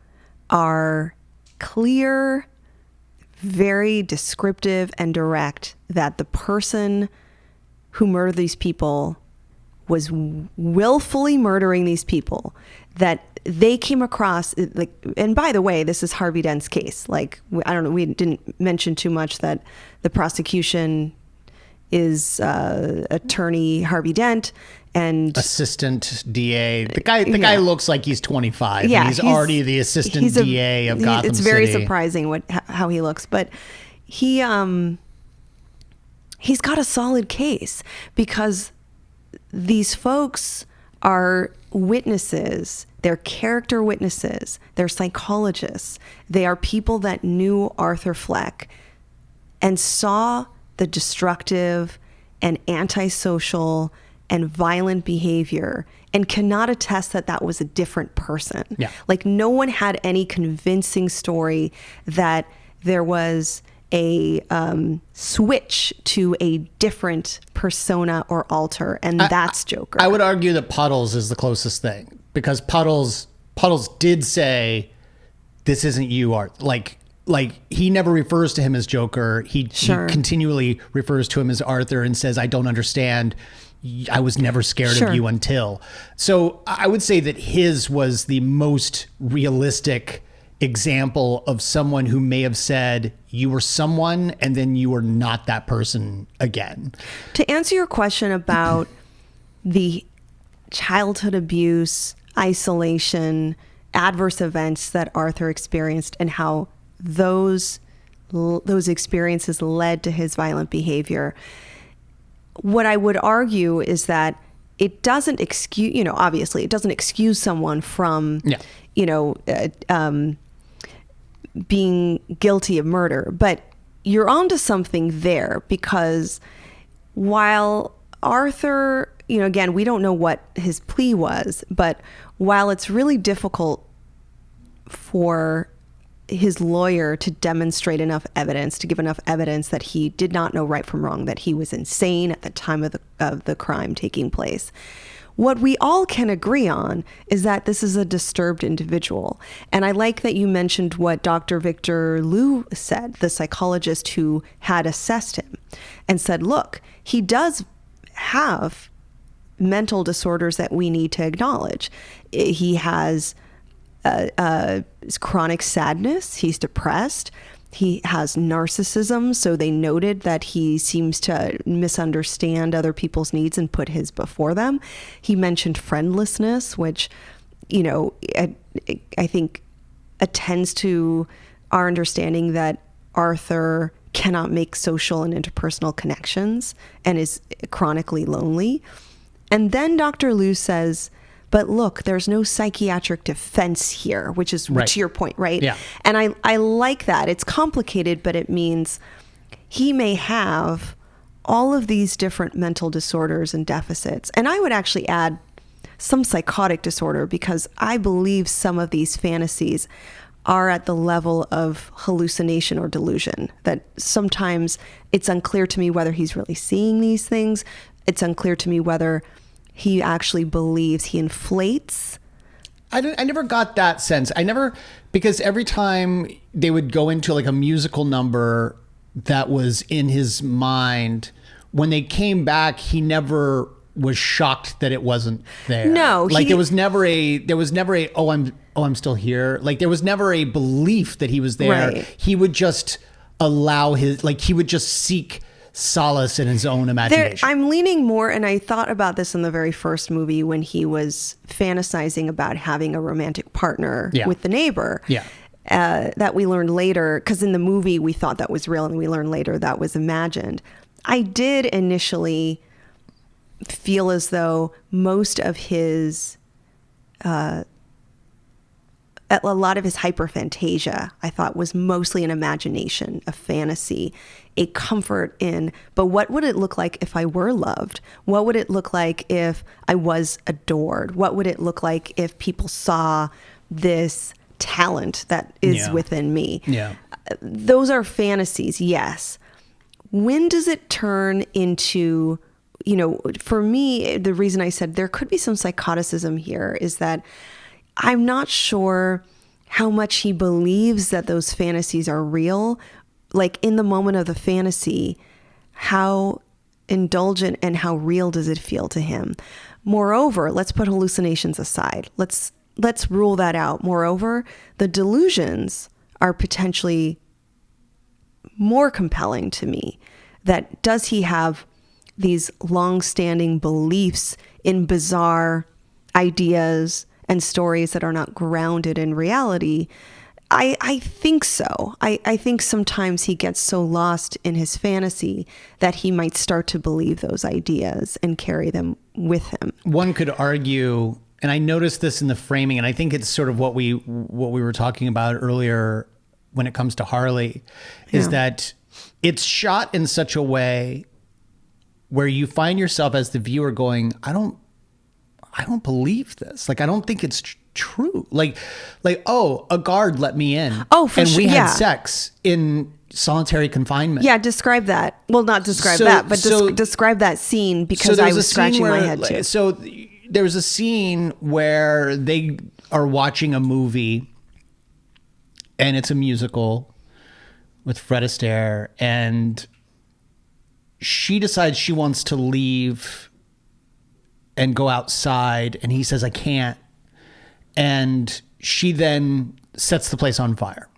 are clear, very descriptive and direct that the person who murdered these people was willfully murdering these people, that they came across, like, and by the way, this is Harvey Dent's case. Like, I don't know, we didn't mention too much that the prosecution is attorney Harvey Dent and assistant DA. The guy looks like he's 25. Yeah, and he's already the assistant DA of Gotham City. It's very surprising how he looks, but he's got a solid case, because these folks are witnesses. They're character witnesses. They're psychologists. They are people that knew Arthur Fleck and saw the destructive and antisocial and violent behavior and cannot attest that that was a different person. Yeah. Like, no one had any convincing story that there was a switch to a different persona or alter, and that's Joker. I would argue that Puddles is the closest thing, because Puddles did say, "This isn't you, Art." Like he never refers to him as Joker. He continually refers to him as Arthur and says, "I don't understand. I was never scared of you until." So I would say that his was the most realistic example of someone who may have said, you were someone and then you were not that person again. To answer your question about the childhood abuse, isolation, adverse events that Arthur experienced, and how those experiences led to his violent behavior, what I would argue is that it doesn't excuse, obviously it doesn't excuse someone from, being guilty of murder, but you're onto something there, because while Arthur, again, we don't know what his plea was, but while it's really difficult for his lawyer to demonstrate enough evidence, to give enough evidence that he did not know right from wrong, that he was insane at the time of the crime taking place, what we all can agree on is that this is a disturbed individual. And I like that you mentioned what Dr. Victor Liu said, the psychologist who had assessed him, and said, look, he does have mental disorders that we need to acknowledge. He has chronic sadness. He's depressed. He has narcissism, so they noted that he seems to misunderstand other people's needs and put his before them. He mentioned friendlessness, which, I think attends to our understanding that Arthur cannot make social and interpersonal connections and is chronically lonely. And then Dr. Liu says, but look, there's no psychiatric defense here, which is to your point, right? Yeah. And I like that. It's complicated, but it means he may have all of these different mental disorders and deficits. And I would actually add some psychotic disorder, because I believe some of these fantasies are at the level of hallucination or delusion, that sometimes it's unclear to me whether he's really seeing these things. It's unclear to me whether he actually believes, he inflates. I never got that sense. Because every time they would go into like a musical number that was in his mind, when they came back, he never was shocked that it wasn't there. No, there was never a I'm still here. Like, there was never a belief that he was there. Right. He would just he would just seek solace in his own imagination. I'm leaning more, and I thought about this in the very first movie when he was fantasizing about having a romantic partner with the neighbor. Yeah. That we learned later, because in the movie we thought that was real, and we learned later that was imagined. I did initially feel as though most of his a lot of his hyperphantasia, I thought, was mostly an imagination, a fantasy, a comfort in, but what would it look like if I were loved? What would it look like if I was adored? What would it look like if people saw this talent that is within me? Yeah. Those are fantasies, yes. When does it turn into, for me, the reason I said there could be some psychoticism here is that I'm not sure how much he believes that those fantasies are real. Like in the moment of the fantasy, how indulgent and how real does it feel to him? Moreover, let's put hallucinations aside. Let's rule that out. Moreover, the delusions are potentially more compelling to me. That does he have these long-standing beliefs in bizarre ideas and stories that are not grounded in reality? I think so. I think sometimes he gets so lost in his fantasy that he might start to believe those ideas and carry them with him. One could argue, and I noticed this in the framing, and I think it's sort of what we were talking about earlier when it comes to Harley, is that it's shot in such a way where you find yourself as the viewer going, I don't believe this. Like, I don't think it's true. Like, oh, a guard let me in. Oh, for and sure. we had sex in solitary confinement. Yeah, describe that. Well, not describe that, but describe that scene, because I was scratching my head too. So there was a scene where they are watching a movie, and it's a musical with Fred Astaire, and she decides she wants to leave and go outside, and he says, I can't. And she then sets the place on fire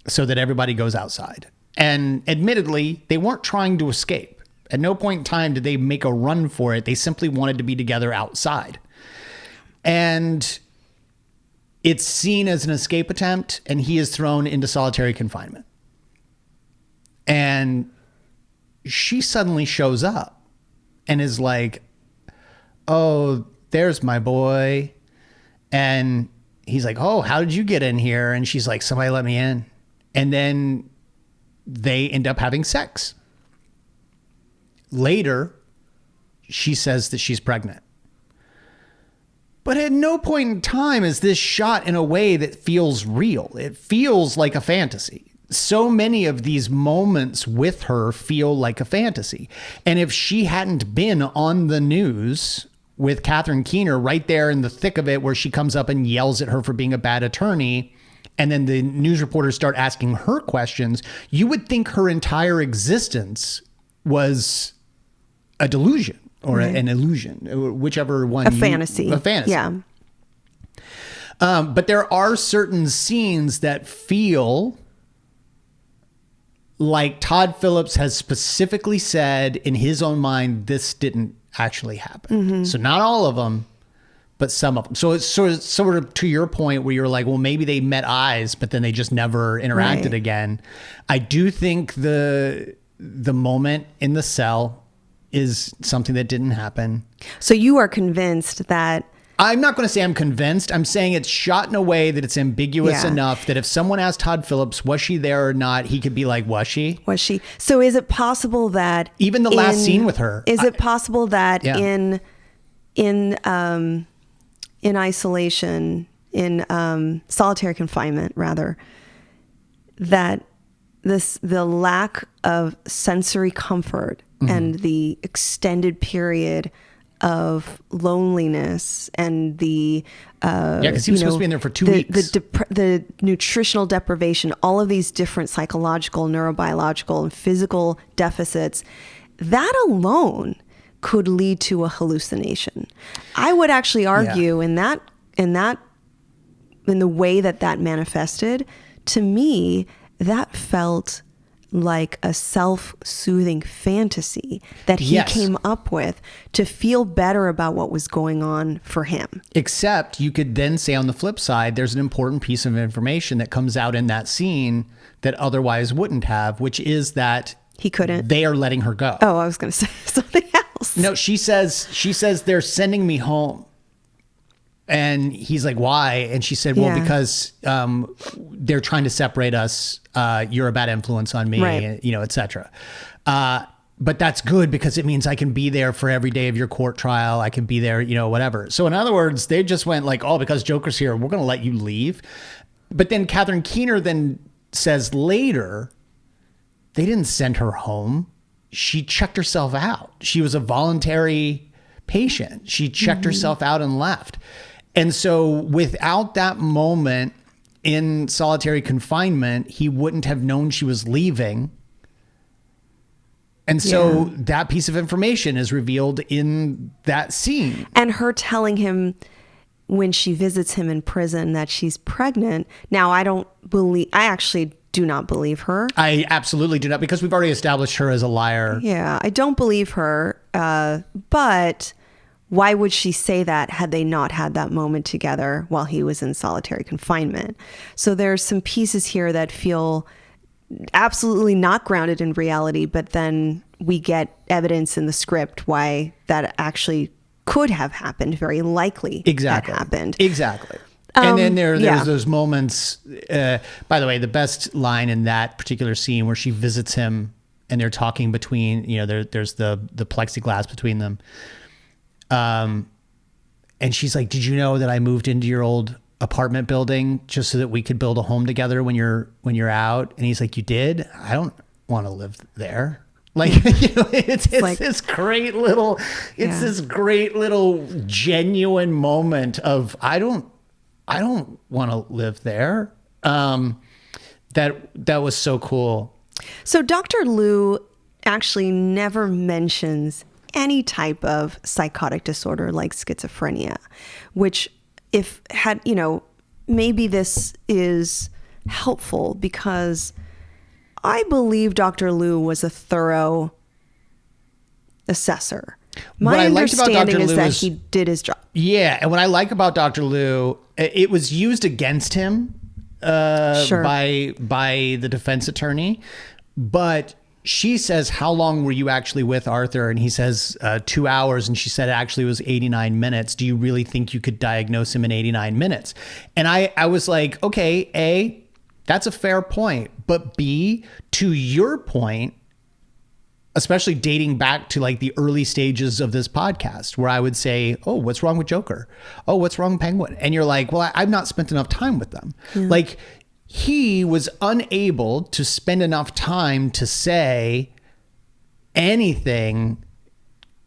so that everybody goes outside. And admittedly, they weren't trying to escape. At no point in time did they make a run for it. They simply wanted to be together outside. And it's seen as an escape attempt, and he is thrown into solitary confinement. And she suddenly shows up and is like, oh, there's my boy. And he's like, oh, how did you get in here? And she's like, somebody let me in. And then they end up having sex. Later, she says that she's pregnant. But at no point in time is this shot in a way that feels real. It feels like a fantasy. So many of these moments with her feel like a fantasy. And if she hadn't been on the news with Catherine Keener right there in the thick of it, where she comes up and yells at her for being a bad attorney, and then the news reporters start asking her questions, you would think her entire existence was a delusion or an illusion, whichever one. A fantasy. Yeah. But there are certain scenes that feel like Todd Phillips has specifically said in his own mind, this didn't actually happen. Mm-hmm. So not all of them, but some of them. So it's sort of to your point where you're like, well, maybe they met eyes, but then they just never interacted again. I do think the moment in the cell is something that didn't happen. So you are convinced that... I'm not going to say I'm convinced. I'm saying it's shot in a way that it's ambiguous enough that if someone asked Todd Phillips, was she there or not, he could be like, was she? Was she? So is it possible that... Even the last scene with her. Is it possible that in isolation, in solitary confinement, rather, that the lack of sensory comfort and the extended period of loneliness and the because he was supposed to be in there for 2 weeks. The nutritional deprivation, all of these different psychological, neurobiological, and physical deficits, that alone could lead to a hallucination. I would actually argue in the way that manifested, to me, that felt like a self-soothing fantasy that he came up with to feel better about what was going on for him. Except you could then say on the flip side, there's an important piece of information that comes out in that scene that otherwise wouldn't have, which is that he couldn't. They are letting her go. Oh, I was going to say something else. No, she says they're sending me home. And he's like, why? And she said, well, because they're trying to separate us. You're a bad influence on me, right. Et cetera. But that's good because it means I can be there for every day of your court trial. I can be there, whatever. So in other words, they just went like, oh, because Joker's here, we're going to let you leave. But then Catherine Keener then says later, they didn't send her home. She checked herself out. She was a voluntary patient. She checked herself out and left. And so without that moment in solitary confinement, he wouldn't have known she was leaving. And so that piece of information is revealed in that scene. And her telling him when she visits him in prison that she's pregnant. Now, I actually do not believe her. I absolutely do not, because we've already established her as a liar. Yeah, I don't believe her. But why would she say that had they not had that moment together while he was in solitary confinement? So there's some pieces here that feel absolutely not grounded in reality, but then we get evidence in the script why that actually could have happened, very likely that happened. Exactly. And then there's those moments, by the way, the best line in that particular scene where she visits him and they're talking between, there's the plexiglass between them. And she's like, did you know that I moved into your old apartment building just so that we could build a home together when you're out? And he's like, you did? I don't want to live there. Like, it's like, this great little, this great little genuine moment of, I don't want to live there. That was so cool. So Dr. Liu actually never mentions any type of psychotic disorder like schizophrenia, which maybe this is helpful because I believe Dr. Liu was a thorough assessor. My understanding is that he did his job. Yeah, and what I like about Dr. Liu, it was used against him by the defense attorney, but she says, how long were you actually with Arthur? And he says 2 hours. And she said, actually, it was 89 minutes. Do you really think you could diagnose him in 89 minutes? And I was like, okay, A, that's a fair point. But B, to your point, especially dating back to like the early stages of this podcast where I would say, oh, what's wrong with Joker? Oh, what's wrong with Penguin? And you're like, well, I've not spent enough time with them. Yeah. Like, he was unable to spend enough time to say anything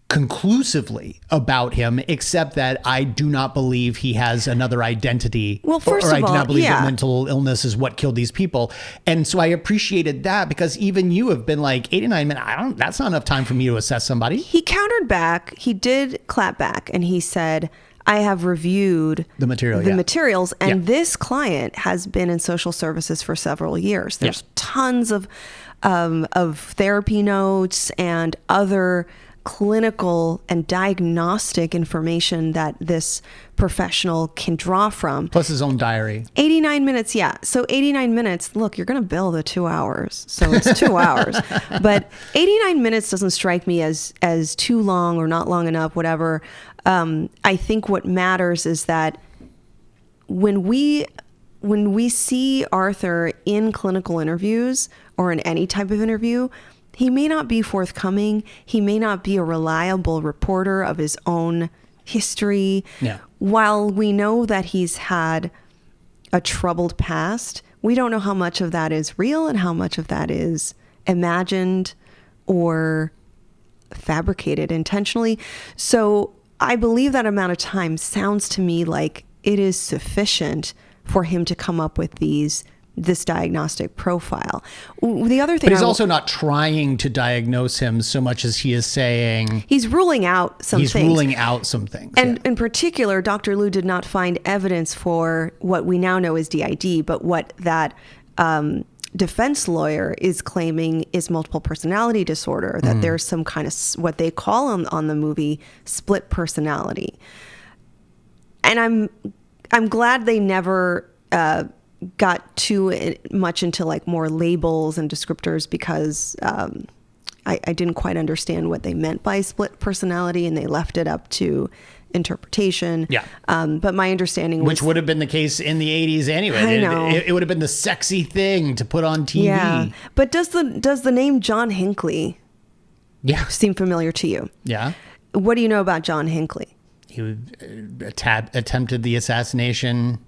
conclusively about him, except that I do not believe he has another identity. Well, first of all, I do not believe that mental illness is what killed these people. And so I appreciated that because even you have been like 89 minutes. That's not enough time for me to assess somebody. He countered back. He did clap back and he said, I have reviewed the materials, and this client has been in social services for several years. There's tons of therapy notes and other clinical and diagnostic information that this professional can draw from. Plus his own diary. 89 minutes, yeah. So 89 minutes, look, you're going to bill the 2 hours. So it's 2 hours. But 89 minutes doesn't strike me as too long or not long enough, whatever. I think what matters is that when we see Arthur in clinical interviews or in any type of interview, he may not be forthcoming. He may not be a reliable reporter of his own history. Yeah. While we know that he's had a troubled past, we don't know how much of that is real and how much of that is imagined or fabricated intentionally. So I believe that amount of time sounds to me like it is sufficient for him to come up with this diagnostic profile. The other thing, but he's also not trying to diagnose him so much as he is saying he's ruling out some things. He's ruling out some things. And in particular, Dr. Liu did not find evidence for what we now know is DID, but what that defense lawyer is claiming is multiple personality disorder, that there's some kind of what they call on the movie split personality. And I'm glad they never got too much into like more labels and descriptors because I didn't quite understand what they meant by split personality, and they left it up to interpretation. Yeah. But my understanding was... Which would have been the case in the 80s anyway. I know. It would have been the sexy thing to put on TV. Yeah. But does the name John Hinckley seem familiar to you? Yeah. What do you know about John Hinckley? He attempted the assassination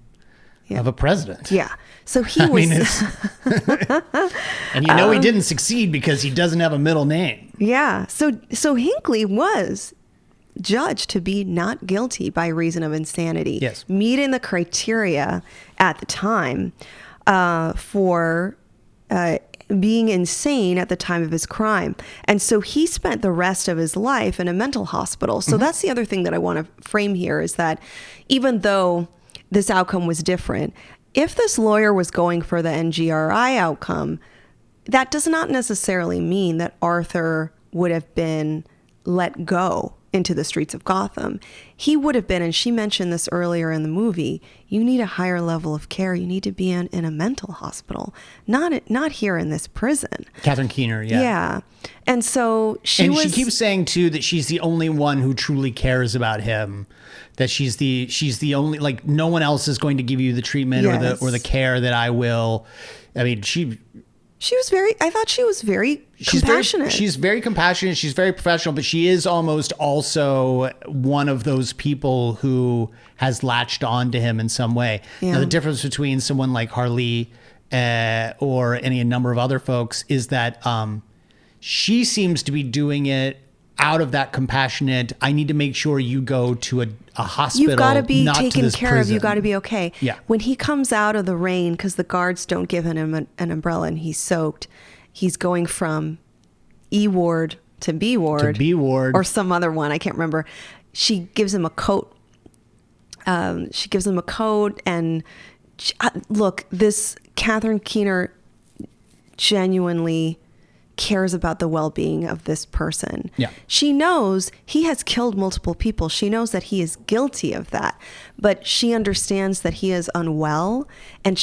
of a president. Yeah. So he was... and you know he didn't succeed because he doesn't have a middle name. Yeah. So Hinckley was judged to be not guilty by reason of insanity. Yes. Meeting the criteria at the time for being insane at the time of his crime. And so he spent the rest of his life in a mental hospital. So that's the other thing that I want to frame here, is that even though this outcome was different, if this lawyer was going for the NGRI outcome, that does not necessarily mean that Arthur would have been let go into the streets of Gotham. He would have been, and she mentioned this earlier in the movie, you need a higher level of care. You need to be in a mental hospital, not here in this prison. Catherine Keener, yeah. Yeah. And so she keeps saying too that she's the only one who truly cares about him. That she's the only, like, no one else is going to give you the treatment or the care that I will. I mean, I thought she was very compassionate. She's very compassionate. She's very professional, but she is almost also one of those people who has latched on to him in some way. Yeah. Now, the difference between someone like Harley or any number of other folks is that she seems to be doing it out of that compassionate, I need to make sure you go to a hospital. You've got to be not taken to this care prison. of. You've got to be okay. Yeah. When he comes out of the rain, because the guards don't give him an umbrella and he's soaked, he's going from E ward to B ward. To B ward. Or some other one. I can't remember. She gives him a coat. And look, this Catherine Keener genuinely cares about the well-being of this person. Yeah. She knows he has killed multiple people. She knows that he is guilty of that, but she understands that he is unwell, and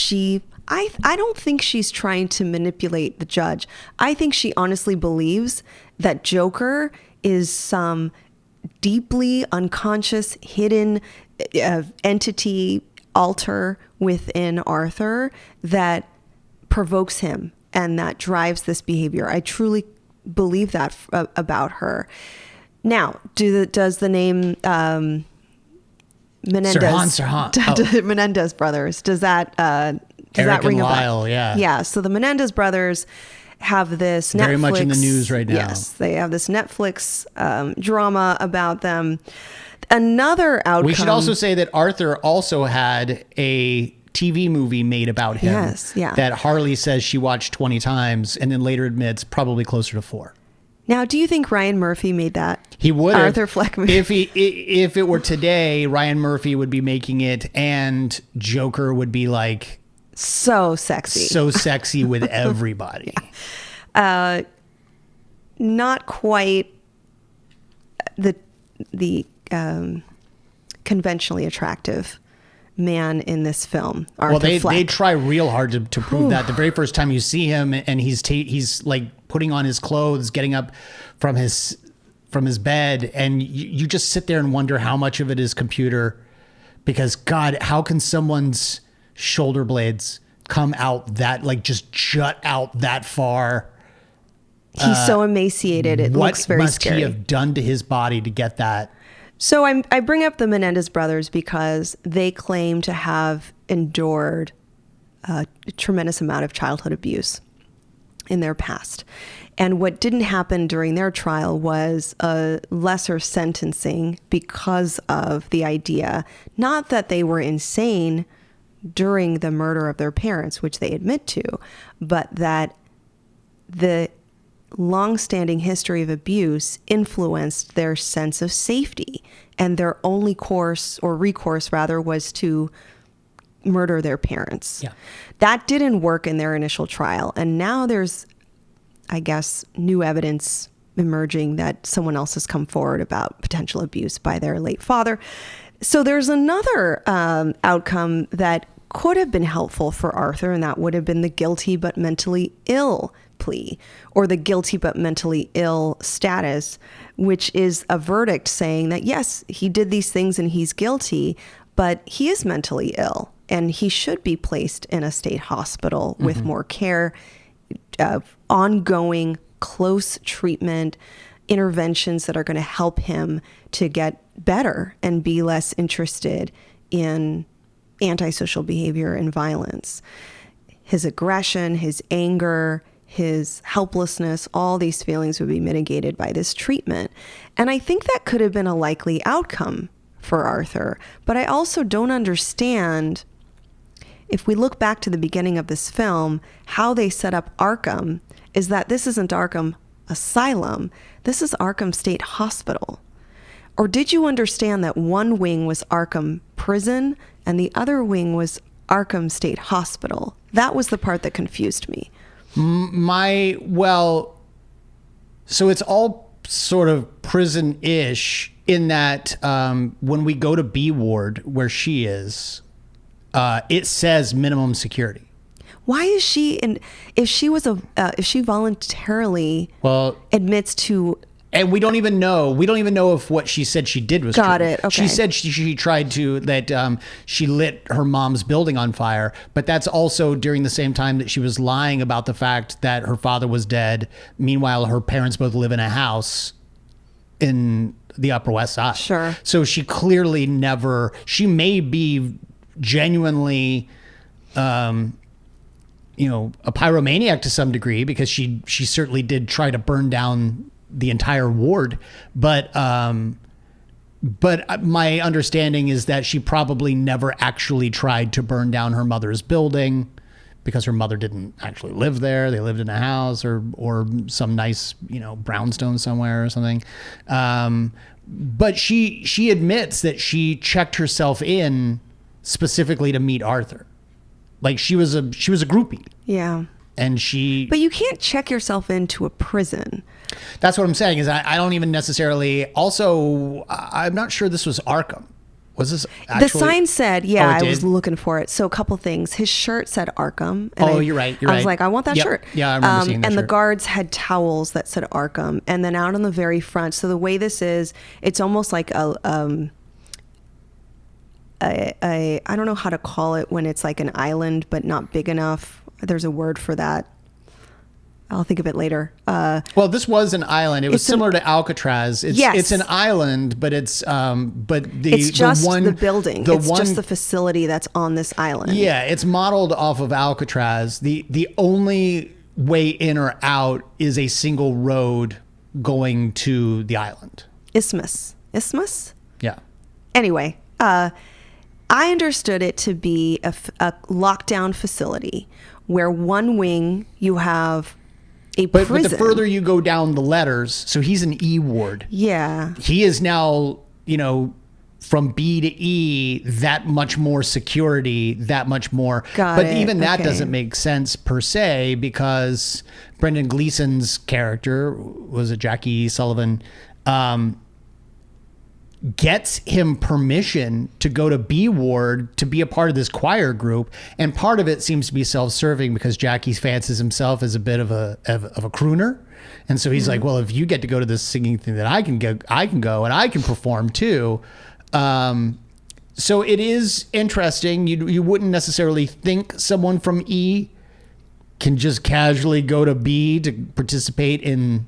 I don't think she's trying to manipulate the judge. I think she honestly believes that Joker is some deeply unconscious, hidden entity, alter within Arthur that provokes him and that drives this behavior. I truly believe that about her. Now, does the name Menendez, Menendez brothers, does that ring a bell? Yeah. Yeah. So the Menendez brothers have this very Netflix, much in the news right now. Yes, they have this Netflix drama about them. Another outcome. We should also say that Arthur also had a TV movie made about him. Yes, yeah. That Harley says she watched 20 times and then later admits probably closer to 4. Now, do you think Ryan Murphy made that? He would. Arthur Fleck movie. If it were today, Ryan Murphy would be making it, and Joker would be like so sexy with everybody. Not quite the conventionally attractive man in this film, Arthur Fleck. They try real hard to prove that. The very first time you see him, and he's like putting on his clothes, getting up from his bed, and you just sit there and wonder how much of it is computer, because God, how can someone's shoulder blades come out that, like, just jut out that far? He's so emaciated. It looks very scary. What must he have done to his body to get that? So I bring up the Menendez brothers because they claim to have endured a tremendous amount of childhood abuse in their past. And what didn't happen during their trial was a lesser sentencing because of the idea, not that they were insane during the murder of their parents, which they admit to, but that the long-standing history of abuse influenced their sense of safety, and their only recourse was to murder their parents. Yeah. That didn't work in their initial trial, and now there's, I guess, new evidence emerging that someone else has come forward about potential abuse by their late father. So there's another outcome that could have been helpful for Arthur, and that would have been the guilty but mentally ill plea, or the guilty but mentally ill status, which is a verdict saying that, yes, he did these things and he's guilty, but he is mentally ill and he should be placed in a state hospital with more care, ongoing close treatment, interventions that are going to help him to get better and be less interested in antisocial behavior and violence. His aggression, his anger, his helplessness, all these feelings would be mitigated by this treatment. And I think that could have been a likely outcome for Arthur. But I also don't understand, if we look back to the beginning of this film, how they set up Arkham is that this isn't Arkham Asylum, this is Arkham State Hospital. Or did you understand that one wing was Arkham Prison and the other wing was Arkham State Hospital? That was the part that confused me. So it's all sort of prison-ish in that when we go to B ward where she is, it says minimum security. Why is she in? If she voluntarily admits to. And we don't even know if what she said she did was true. Got it. Okay. She said she tried to, that she lit her mom's building on fire, but that's also during the same time that she was lying about the fact that her father was dead. Meanwhile, her parents both live in a house in the Upper West Side. Sure. So she clearly she may be genuinely, a pyromaniac to some degree, because she certainly did try to burn down the entire ward, but my understanding is that she probably never actually tried to burn down her mother's building, because her mother didn't actually live there. They lived in a house or some nice, brownstone somewhere or something. But she admits that she checked herself in specifically to meet Arthur. Like she was a groupie. Yeah. And but you can't check yourself into a prison. That's what I'm saying, is I don't even necessarily. Also, I'm not sure this was Arkham. Was this actually? The sign said, I was looking for it. So a couple things. His shirt said Arkham. And you're right. I was like, I want that shirt. Yeah, I remember seeing that and shirt. the guards had towels that said Arkham. And then out on the very front. So the way this is, it's almost like I don't know how to call it when it's like an island, but not big enough. There's a word for that. I'll think of it later. This was an island. It was similar to Alcatraz. It's an island, but it's just the building. It's just the facility that's on this island. Yeah, it's modeled off of Alcatraz. The only way in or out is a single road going to the island. Isthmus. Yeah. Anyway, I understood it to be a lockdown facility where one wing you have a prison. But the further you go down the letters, so he's an E ward. Yeah. He is now, from B to E, that much more security, that much more. Got it. Even that doesn't make sense per se, because Brendan Gleeson's character, was it Jackie Sullivan, gets him permission to go to B ward to be a part of this choir group, and part of it seems to be self-serving because Jackie fancies himself as a bit of a crooner, and so he's like, well, if you get to go to this singing thing, that I can go and I can perform too. So it is interesting. You wouldn't necessarily think someone from E can just casually go to B to participate in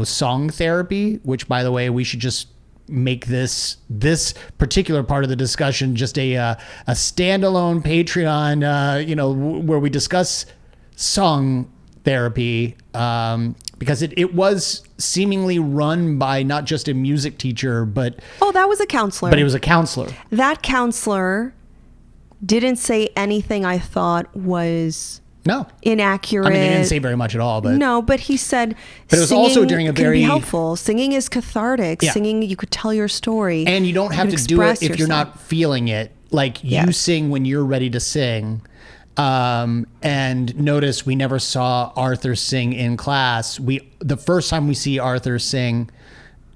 song therapy, which, by the way, we should just make this particular part of the discussion just a standalone Patreon, where we discuss song therapy, because it was seemingly run by not just a music teacher, but that was a counselor. But it was a counselor. That counselor didn't say anything I thought was inaccurate. I mean, they didn't say very much at all, but no. But he said, but it was also during a very can be helpful. Singing is cathartic. Yeah. Singing, you could tell your story, and you don't have to do it if you're not feeling it. Like you sing when you're ready to sing. And notice we never saw Arthur sing in class. The first time we see Arthur sing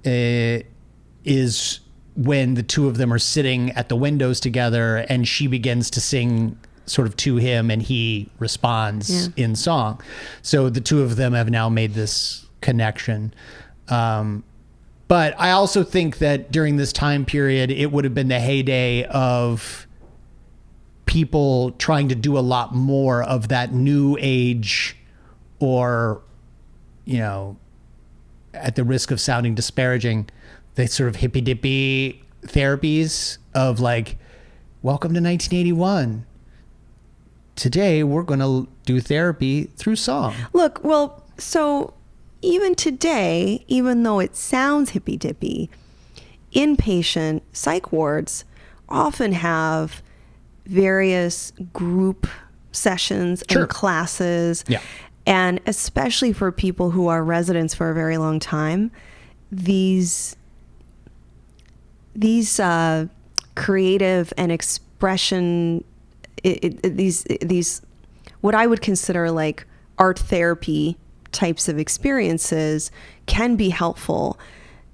is when the two of them are sitting at the windows together, and she begins to sing sort of to him, and he responds in song. So the two of them have now made this connection. But I also think that during this time period, it would have been the heyday of people trying to do a lot more of that new age, or, at the risk of sounding disparaging, the sort of hippy dippy therapies of like, welcome to 1981. Today, we're going to do therapy through song. Look, well, so even today, even though it sounds hippy dippy, inpatient psych wards often have various group sessions and classes. Yeah. And especially for people who are residents for a very long time, these creative and expression, these what I would consider like art therapy types of experiences can be helpful.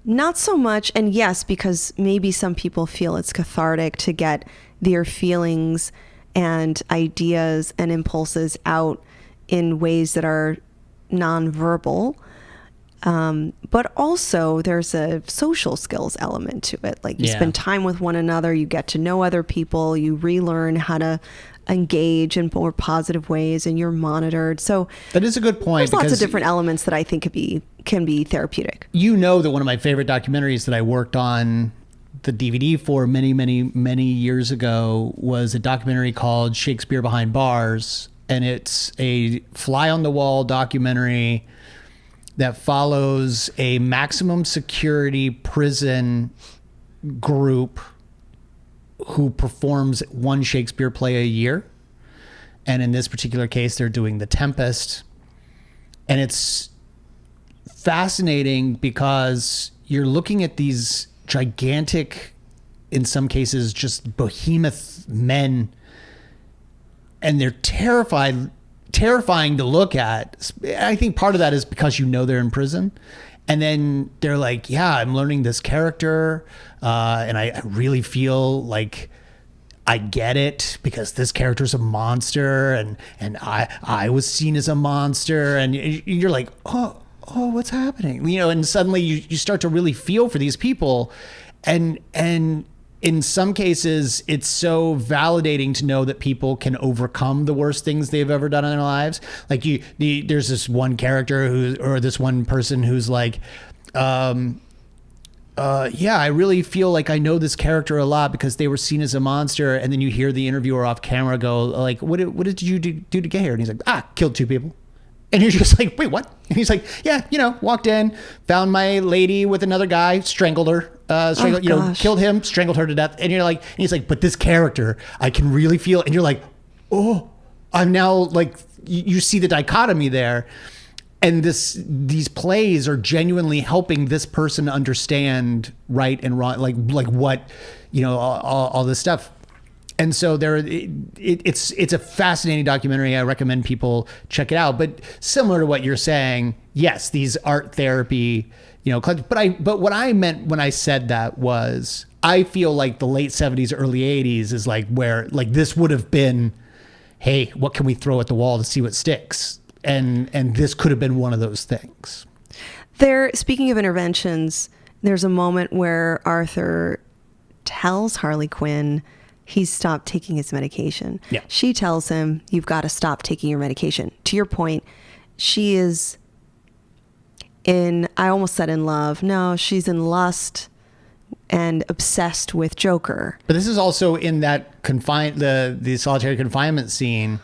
Not so much, and yes, because maybe some people feel it's cathartic to get their feelings and ideas and impulses out in ways that are nonverbal. But also there's a social skills element to it. Like you spend time with one another, you get to know other people, you relearn how to engage in more positive ways, and you're monitored. So that is a good point. There's lots of different elements that I think can be therapeutic. That one of my favorite documentaries that I worked on the DVD for many years ago was a documentary called Shakespeare Behind Bars. And it's a fly on the wall documentary that follows a maximum security prison group who performs one Shakespeare play a year. And in this particular case, they're doing The Tempest. And it's fascinating because you're looking at these gigantic, in some cases, just behemoth men, and they're terrifying to look at. I think part of that is because they're in prison. And then they're like, yeah, I'm learning this character, and I really feel like I get it because this character's a monster, and I was seen as a monster, and you're like, oh, what's happening? And suddenly you start to really feel for these people, and in some cases, it's so validating to know that people can overcome the worst things they've ever done in their lives. Like there's this one character or this one person who's like, I really feel like I know this character a lot because they were seen as a monster. And then you hear the interviewer off camera go like, what did you do to get here? And he's like, killed 2 people. And you're just like, wait, what? And he's like, walked in, found my lady with another guy, strangled her, killed him, strangled her to death. And he's like, but this character, I can really feel. And you're like, oh, I'm now like, you see the dichotomy there. And these plays are genuinely helping this person understand right and wrong, like what, all this stuff. And so it's a fascinating documentary. I recommend people check it out. But similar to what you're saying, yes, these art therapy, but what I meant when I said that was I feel like the late 70s, early 80s is like where like this would have been, hey, what can we throw at the wall to see what sticks? And this could have been one of those things. Speaking of interventions, there's a moment where Arthur tells Harley Quinn he's stopped taking his medication. Yeah. She tells him, you've got to stop taking your medication. To your point, she is I almost said in love. No, she's in lust and obsessed with Joker. But this is also in that the solitary confinement scene.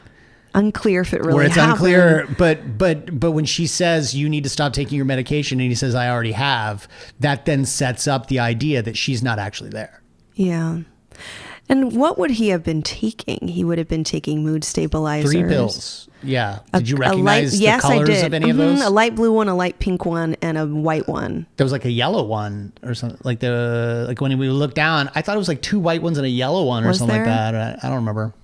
Unclear if it really where it's happened. Unclear, but when she says you need to stop taking your medication and he says I already have, that then sets up the idea that she's not actually there. Yeah. And what would he have been taking? He would have been taking mood stabilizers. 3 pills. Yeah. Did you recognize the colors of any of those? A light blue one, a light pink one, and a white one. There was like a yellow one or something. Like when we looked down, I thought it was like 2 white ones and a yellow one or something like that. I don't remember.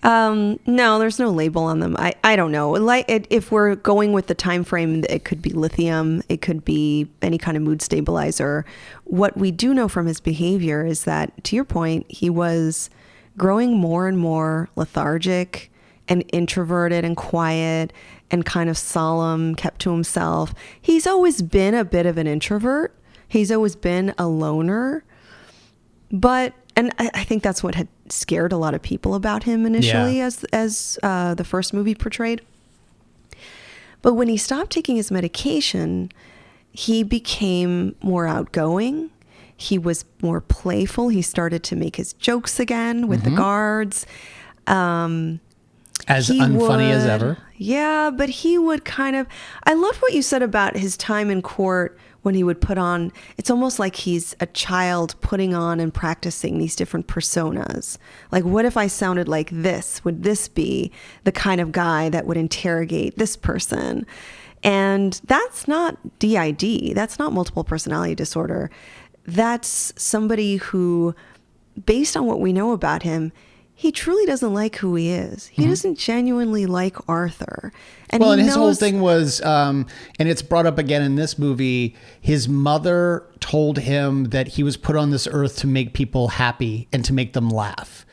No, there's no label on them. I don't know. If we're going with the time frame, it could be lithium. It could be any kind of mood stabilizer. What we do know from his behavior is that, to your point, he was growing more and more lethargic and introverted and quiet and kind of solemn, kept to himself. He's always been a bit of an introvert. He's always been a loner. And I think that's what had scared a lot of people about him initially, as the first movie portrayed. But when he stopped taking his medication, he became more outgoing. He was more playful. He started to make his jokes again with the guards. As unfunny as ever. Yeah, but he would I loved what you said about his time in court when he would put on, it's almost like he's a child putting on and practicing these different personas. Like, what if I sounded like this? Would this be the kind of guy that would interrogate this person? And that's not DID. That's not multiple personality disorder. That's somebody who, based on what we know about him, he truly doesn't like who he is. He doesn't genuinely like Arthur. And his whole thing was, and it's brought up again in this movie, his mother told him that he was put on this earth to make people happy and to make them laugh.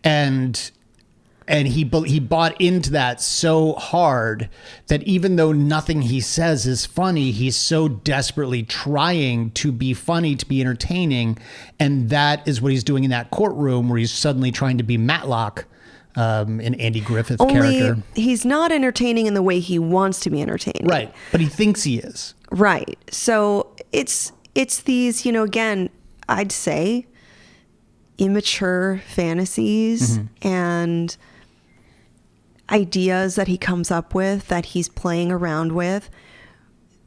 And he bought into that so hard that even though nothing he says is funny, he's so desperately trying to be funny, to be entertaining. And that is what he's doing in that courtroom where he's suddenly trying to be Matlock, an Andy Griffith character. He's not entertaining in the way he wants to be entertaining. Right. But he thinks he is. Right. So it's these, again, I'd say immature fantasies and ideas that he comes up with, that he's playing around with.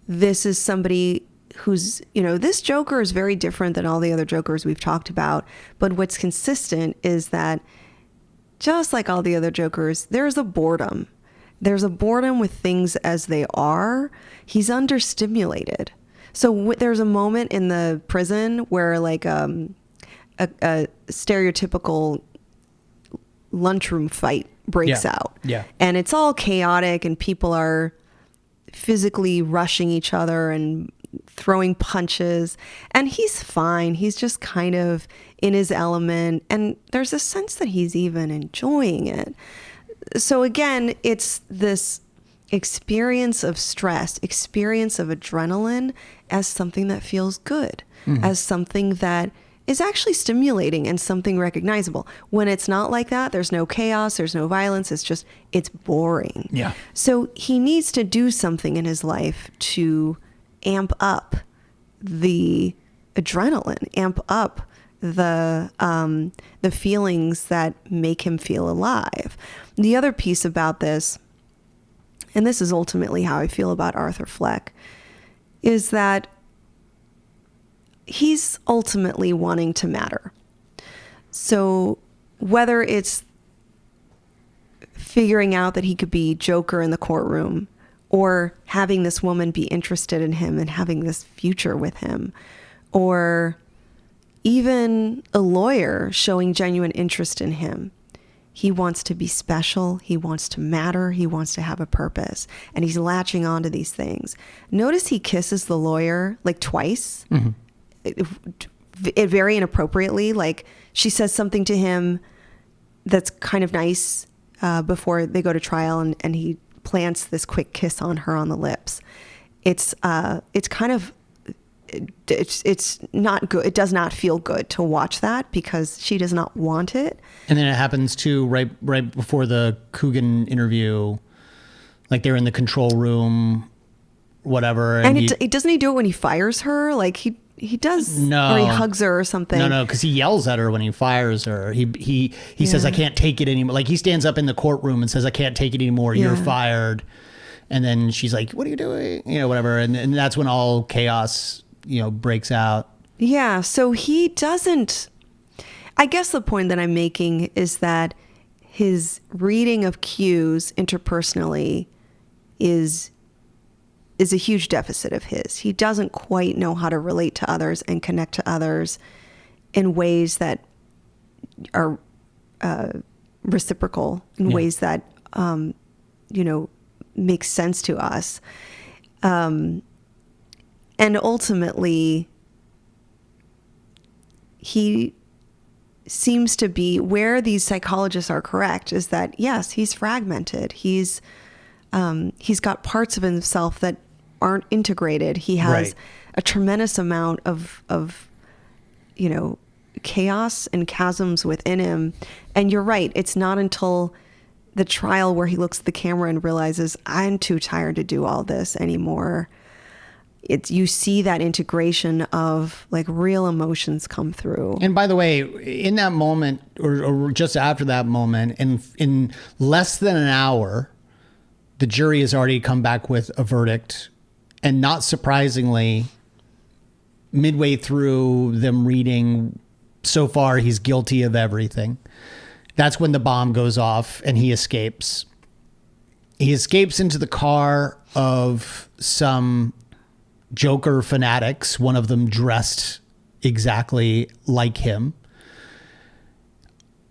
This is somebody who's, this Joker is very different than all the other Jokers we've talked about. But what's consistent is that just like all the other Jokers, there's a boredom. There's a boredom with things as they are. He's understimulated. So there's a moment in the prison where like a stereotypical lunchroom fight breaks out. Yeah. And it's all chaotic and people are physically rushing each other and throwing punches. And he's fine. He's just kind of in his element. And there's a sense that he's even enjoying it. So again, it's this experience of stress, experience of adrenaline as something that feels good, as something that is actually stimulating and something recognizable. When it's not like that, there's no chaos, there's no violence, it's boring. Yeah. So he needs to do something in his life to amp up the adrenaline, amp up the feelings that make him feel alive. The other piece about this, and this is ultimately how I feel about Arthur Fleck, is that he's ultimately wanting to matter. So whether it's figuring out that he could be Joker in the courtroom or having this woman be interested in him and having this future with him, or even a lawyer showing genuine interest in him, he wants to be special. He wants to matter. He wants to have a purpose. And he's latching onto these things. Notice he kisses the lawyer like twice. It very inappropriately. Like she says something to him that's kind of nice before they go to trial, and he plants this quick kiss on her on the lips. It's kind of, it's not good. It does not feel good to watch that because she does not want it. And then it happens too right before the Coogan interview, like they're in the control room, whatever. And it doesn't he do it when he fires her? Like he does, no, or he hugs her or something. No, because he yells at her when he fires her. He says, "I can't take it anymore." Like he stands up in the courtroom and says, "I can't take it anymore. You're fired." And then she's like, "What are you doing?" Whatever. And that's when all chaos, breaks out. Yeah. So he doesn't. I guess the point that I'm making is that his reading of cues interpersonally is a huge deficit of his. He doesn't quite know how to relate to others and connect to others in ways that are reciprocal, in ways that, make sense to us. And ultimately, he seems to be where these psychologists are correct is that, yes, he's fragmented. He's got parts of himself that aren't integrated. He has a tremendous amount of chaos and chasms within him. And you're right. It's not until the trial where he looks at the camera and realizes, I'm too tired to do all this anymore. You see that integration of like real emotions come through. And by the way, in that moment or just after that moment, in less than an hour, the jury has already come back with a verdict. And not surprisingly, midway through them reading, so far he's guilty of everything. That's when the bomb goes off and he escapes. He escapes into the car of some Joker fanatics, one of them dressed exactly like him.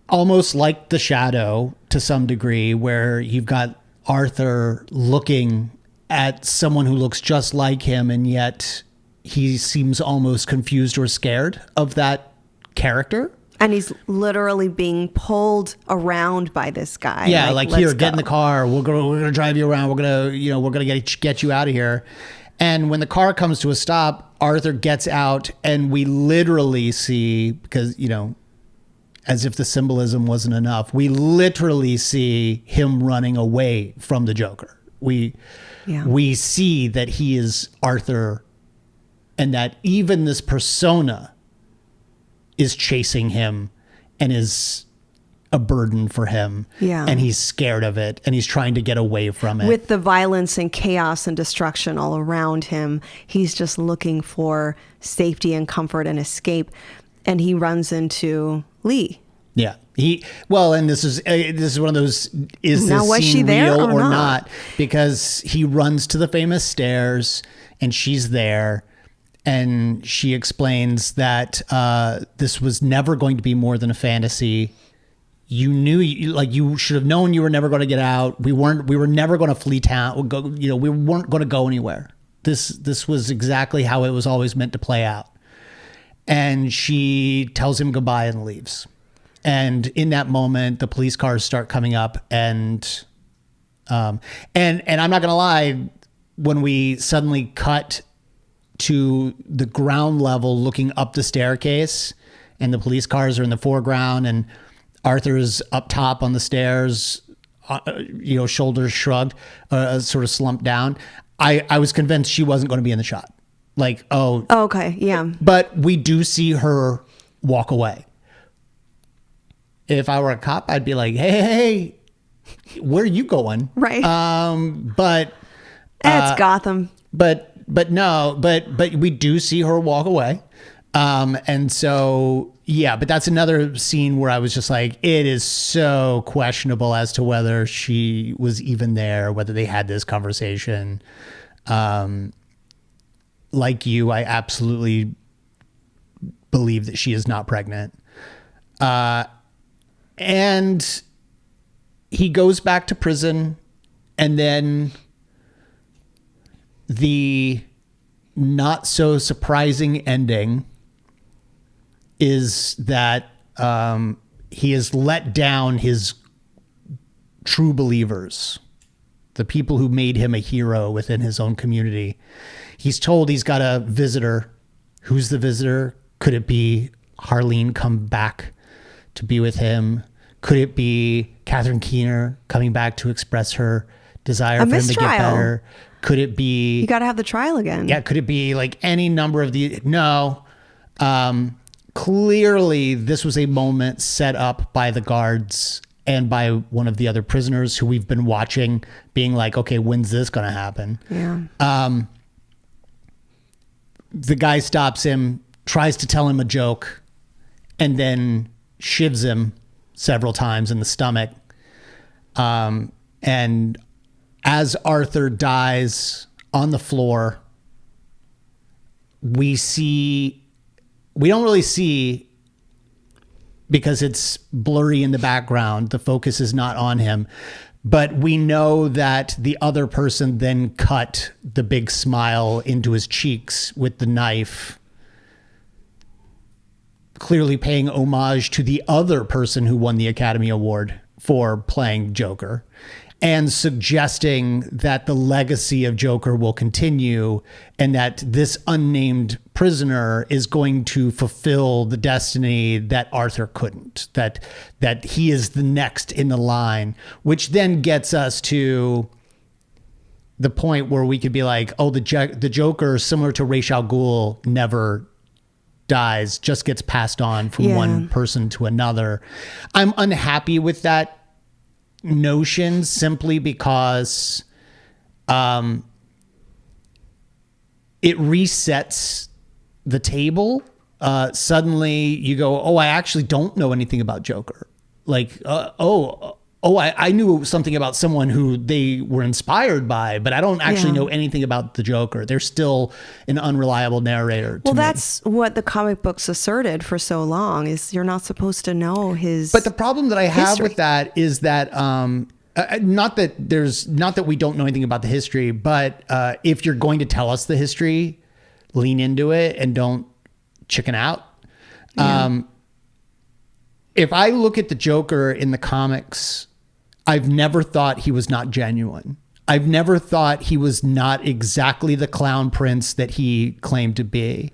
Almost like The Shadow to some degree, where you've got Arthur looking at someone who looks just like him, and yet he seems almost confused or scared of that character. And he's literally being pulled around by this guy. Yeah, like here, get in the car. We're gonna drive you around. We're gonna get you out of here. And when the car comes to a stop, Arthur gets out, and we literally see, because, as if the symbolism wasn't enough, we literally see him running away from the Joker. We see that he is Arthur, and that even this persona is chasing him and is a burden for him. Yeah. And he's scared of it, and he's trying to get away from it. With the violence and chaos and destruction all around him, he's just looking for safety and comfort and escape. And he runs into Lee. Yeah. And this is one of those, is now, this was scene she there real or not? Because he runs to the famous stairs, and she's there, and she explains that this was never going to be more than a fantasy. You knew, you should have known you were never going to get out. We were never going to flee town. We weren't going to go anywhere. This was exactly how it was always meant to play out. And she tells him goodbye and leaves. And in that moment, the police cars start coming up, and I'm not gonna lie, when we suddenly cut to the ground level, looking up the staircase, and the police cars are in the foreground, and Arthur's up top on the stairs, shoulders shrugged, sort of slumped down. I was convinced she wasn't going to be in the shot. Like, oh, okay, yeah. But we do see her walk away. If I were a cop, I'd be like, hey, where are you going? Right. But it's Gotham. But we do see her walk away. And so, yeah, but that's another scene where I was just like, it is so questionable as to whether she was even there, whether they had this conversation. Like you, I absolutely believe that she is not pregnant. And he goes back to prison, and then the not so surprising ending is that he has let down his true believers, the people who made him a hero within his own community. He's told he's got a visitor. Who's the visitor? Could it be Harleen come back to be with him? Could it be Catherine Keener coming back to express her desire for him to get better? Could it be... You got to have the trial again. Yeah, could it be like any number of the... No. Clearly, this was a moment set up by the guards and by one of the other prisoners who we've been watching, being like, okay, when's this going to happen? Yeah. The guy stops him, tries to tell him a joke, and then shivs him several times in the stomach. And as Arthur dies on the floor, we don't really see, because it's blurry in the background, the focus is not on him, but we know that the other person then cut the big smile into his cheeks with the knife, clearly paying homage to the other person who won the Academy Award for playing Joker, and suggesting that the legacy of Joker will continue and that this unnamed prisoner is going to fulfill the destiny that Arthur couldn't, that he is the next in the line, which then gets us to the point where we could be like, oh, the Joker, similar to Ra's al Ghul, never dies, just gets passed on from one person to another. I'm unhappy with that notion simply because it resets the table. Suddenly you go, oh, I actually don't know anything about Joker. Like, I knew something about someone who they were inspired by, but I don't actually know anything about the Joker. They're still an unreliable narrator. Well, that's what the comic books asserted for so long, is you're not supposed to know his. But the problem that I have with that is that, not that we don't know anything about the history, but if you're going to tell us the history, lean into it and don't chicken out. If I look at the Joker in the comics, I've never thought he was not genuine. I've never thought he was not exactly the clown prince that he claimed to be.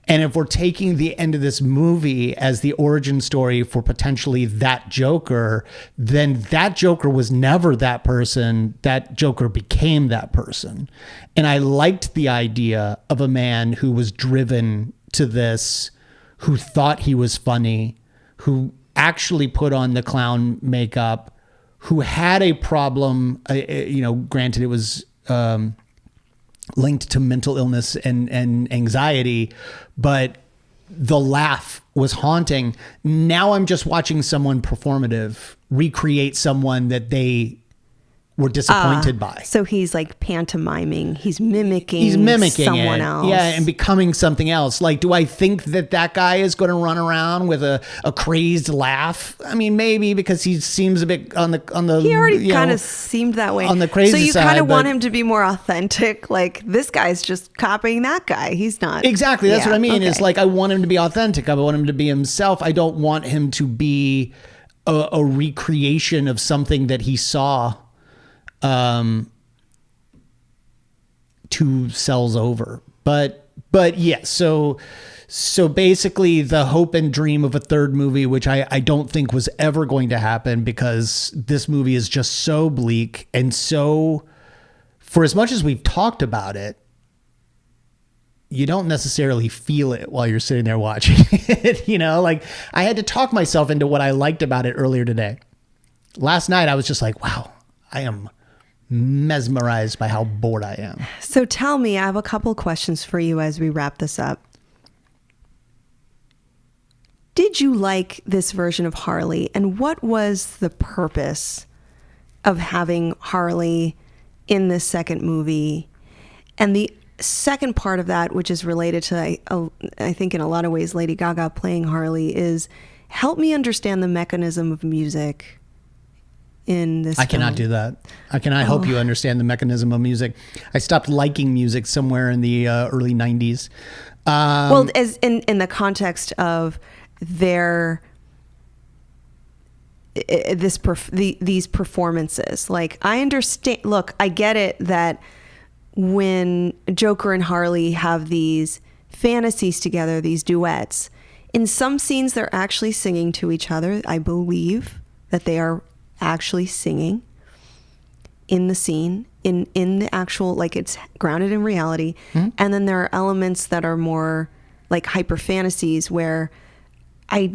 And if we're taking the end of this movie as the origin story for potentially that Joker, then that Joker was never that person. That Joker became that person. And I liked the idea of a man who was driven to this, who thought he was funny, who actually put on the clown makeup, who had a problem, granted it was linked to mental illness and anxiety, but the laugh was haunting. Now I'm just watching someone performative recreate someone that they were disappointed by. So he's like pantomiming. He's mimicking someone else. Yeah, and becoming something else. Like, do I think that guy is going to run around with a crazed laugh? I mean, maybe, because he seems a bit on the. He already kind of seemed that way. On the crazy side. So you kind of want him to be more authentic. Like, this guy's just copying that guy. He's not. Exactly. That's what I mean. Okay. It's like, I want him to be authentic. I want him to be himself. I don't want him to be a recreation of something that he saw 2 cells over. But yeah, so basically the hope and dream of a third movie, which I don't think was ever going to happen, because this movie is just so bleak, and so, for as much as we've talked about it, you don't necessarily feel it while you're sitting there watching it. Like, I had to talk myself into what I liked about it earlier today. Last night I was just like, wow, I am mesmerized by how bored I am. So tell me, I have a couple questions for you as we wrap this up. Did you like this version of Harley, and what was the purpose of having Harley in this second movie? And the second part of that, which is related to, I think in a lot of ways, Lady Gaga playing Harley, is help me understand the mechanism of music in this film. Cannot do that. I cannot help you understand the mechanism of music. I stopped liking music somewhere in the early 90s. Well, as in the context of their these performances. Like, I understand. Look, I get it that when Joker and Harley have these fantasies together, these duets, in some scenes they're actually singing to each other. I believe that they are actually singing in the scene, in the actual, like, it's grounded in reality. Mm-hmm. And then there are elements that are more like hyper fantasies where I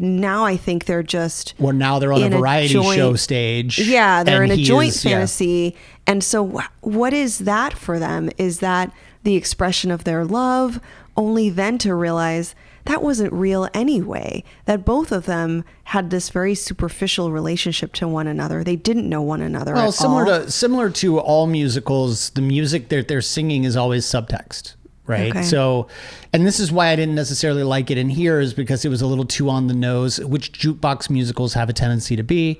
think they're just, well, now they're on a variety show stage. Yeah, they're in a joint fantasy. Yeah. And so what is that for them? Is that the expression of their love, only then to realize that wasn't real anyway, that both of them had this very superficial relationship to one another. They didn't know one another at all. Similar to all musicals, the music that they're singing is always subtext, right? Okay. So, and this is why I didn't necessarily like it in here, is because it was a little too on the nose, which jukebox musicals have a tendency to be.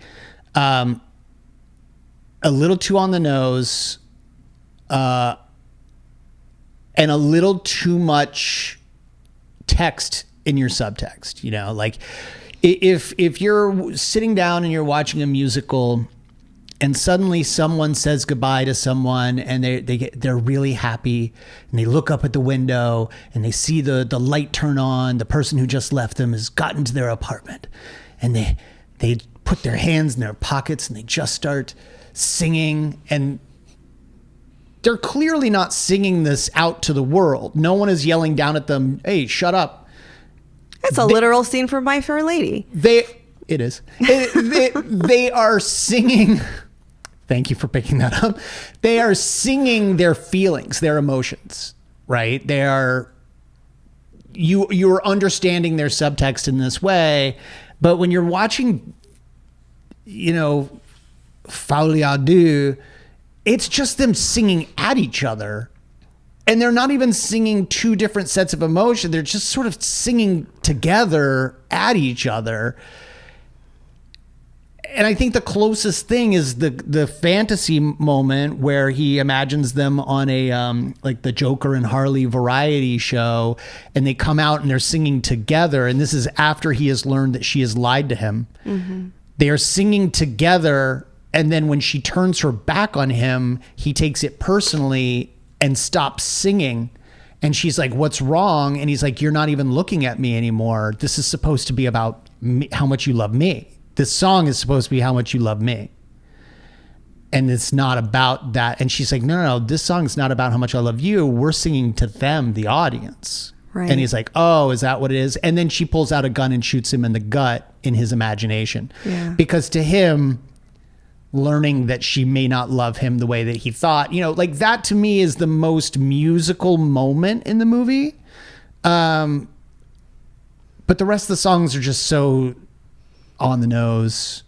A little too on the nose, and a little too much text in your subtext, like if you're sitting down and you're watching a musical and suddenly someone says goodbye to someone and they're really happy and they look up at the window and they see the light turn on, the person who just left them has gotten to their apartment, and they put their hands in their pockets and they just start singing, and they're clearly not singing this out to the world. No one is yelling down at them, "Hey, shut up." It's a literal scene from My Fair Lady. It is. They are singing. Thank you for picking that up. They are singing their feelings, their emotions, right? You're understanding their subtext in this way, but when you're watching, Folie, Deux, it's just them singing at each other. And they're not even singing two different sets of emotion. They're just sort of singing together at each other. And I think the closest thing is the fantasy moment where he imagines them on a like the Joker and Harley variety show, and they come out and they're singing together. And this is after he has learned that she has lied to him. Mm-hmm. They are singing together, and then when she turns her back on him, he takes it personally and stops singing. And she's like, "What's wrong?" And he's like, "You're not even looking at me anymore. This is supposed to be about me, how much you love me. This song is supposed to be how much you love me. And it's not about that." And she's like, no, this song is not about how much I love you. We're singing to them, the audience. Right. And he's like, "Oh, is that what it is?" And then she pulls out a gun and shoots him in the gut in his imagination. Yeah. Because to him, learning that she may not love him the way that he thought, like that to me is the most musical moment in the movie. But the rest of the songs are just so on the nose.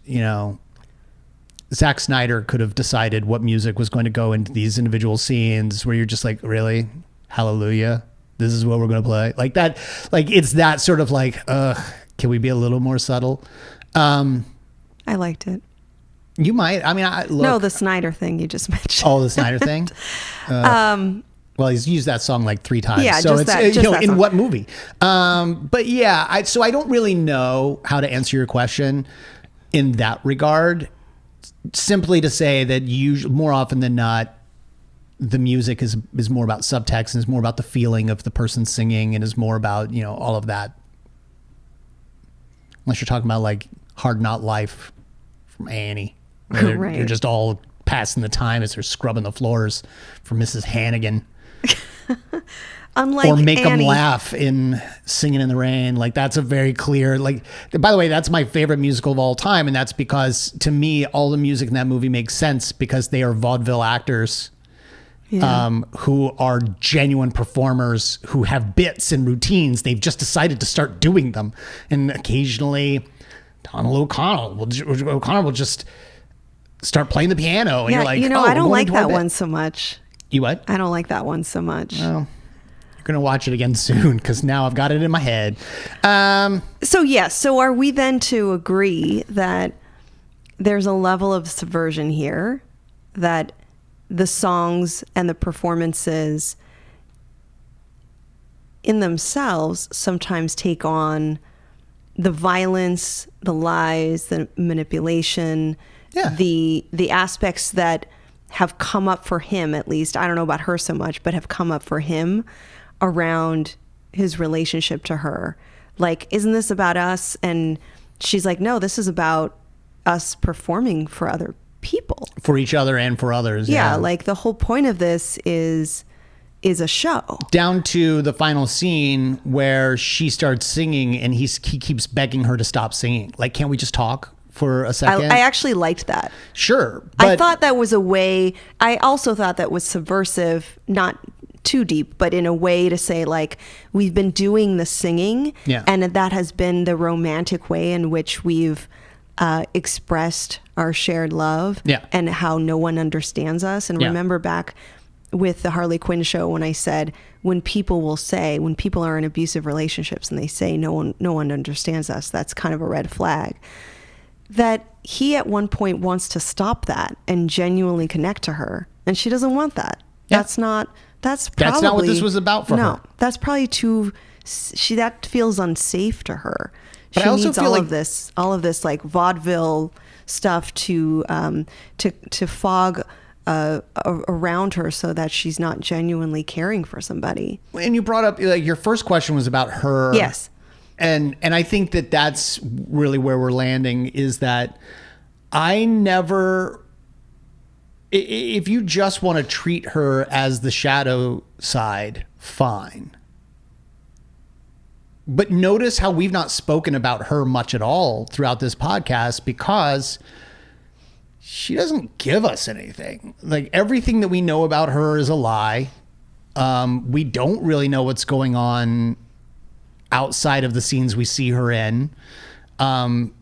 Zack Snyder could have decided what music was going to go into these individual scenes where you're just like, really? Hallelujah. This is what we're going to play. Like that, like it's that sort of like, can we be a little more subtle? I liked it. You might. I mean, no, the Snyder thing you just mentioned. Oh, the Snyder thing? Well, he's used that song like 3 times. Yeah, so just that in song. What movie? But yeah, I don't really know how to answer your question in that regard. Simply to say that more often than not, the music is more about subtext and is more about the feeling of the person singing and is more about, all of that. Unless you're talking about like Hard Knot Life from Annie. Right. They're just all passing the time as they're scrubbing the floors for Mrs. Hannigan. Unlike or make Annie. them laugh in Singing in the Rain. Like that's a very clear, like, by the way, that's my favorite musical of all time. And that's because to me, all the music in that movie makes sense because they are vaudeville actors. Yeah. Who are genuine performers who have bits and routines. They've just decided to start doing them. And occasionally Donald O'Connell will just start playing the piano. And you're like, I don't like that one so much. You what? I don't like that one so much. Well, you're going to watch it again soon because now I've got it in my head. So are we then to agree that there's a level of subversion here, that the songs and the performances in themselves sometimes take on the violence, the lies, the manipulation, the aspects that have come up for him, at least, I don't know about her so much, but have come up for him around his relationship to her. Like, isn't this about us? And she's like, no, this is about us performing for other people. For each other and for others. Yeah, like the whole point of this is a show. Down to the final scene where she starts singing and he keeps begging her to stop singing. Like, can't we just talk for a second? I actually liked that. Sure. But I thought that was a way, I also thought that was subversive, not too deep, but in a way to say, like, we've been doing the singing, and that has been the romantic way in which we've expressed our shared love, and how no one understands us. And remember back with the Harley Quinn show when I said, when people are in abusive relationships and they say no one understands us, that's kind of a red flag. That he at one point wants to stop that and genuinely connect to her, and she doesn't want that. That's not what this was about for her. No, that's probably too that feels unsafe to her. But She I also needs feel all of this like vaudeville stuff to fog around her so that she's not genuinely caring for somebody. And you brought up, like, your first question was about her. Yes. And I think that that's really where we're landing, is that I never, if you just want to treat her as the shadow side, fine. But notice how we've not spoken about her much at all throughout this podcast, because she doesn't give us anything. Like, everything that we know about her is a lie. We don't really know what's going on outside of the scenes we see her in. And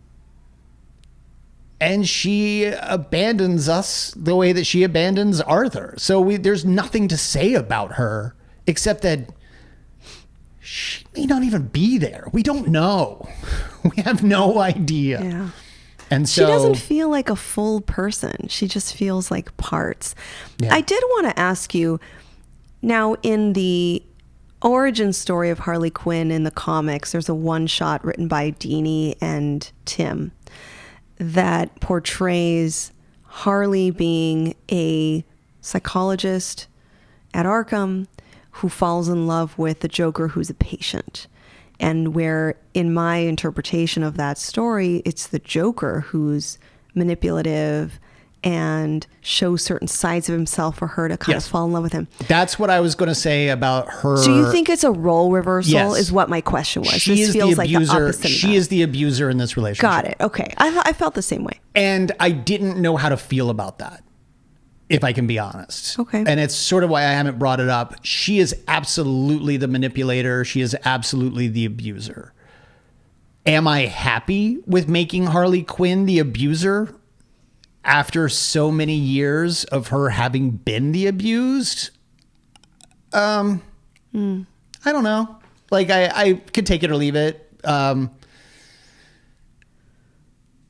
she abandons us the way that she abandons Arthur. So there's nothing to say about her except that she may not even be there. We don't know. We have no idea. Yeah. And so she doesn't feel like a full person. She just feels like parts. Yeah. I did want to ask you, now in the origin story of Harley Quinn in the comics, there's a one-shot written by Dini and Tim that portrays Harley being a psychologist at Arkham who falls in love with the Joker, who's a patient. And where, in my interpretation of that story, it's the Joker who's manipulative and shows certain sides of himself for her to kind of fall in love with him. That's what I was going to say about her. So you think it's a role reversal? Yes. Is what my question was. She this is feels the abuser. like the opposite. She is the abuser in this relationship. Got it. Okay. I felt the same way. And I didn't know how to feel about that, if I can be honest. Okay. And it's sort of why I haven't brought it up. She is absolutely the manipulator. She is absolutely the abuser. Am I happy with making Harley Quinn the abuser after so many years of her having been the abused? I don't know. Like, I could take it or leave it.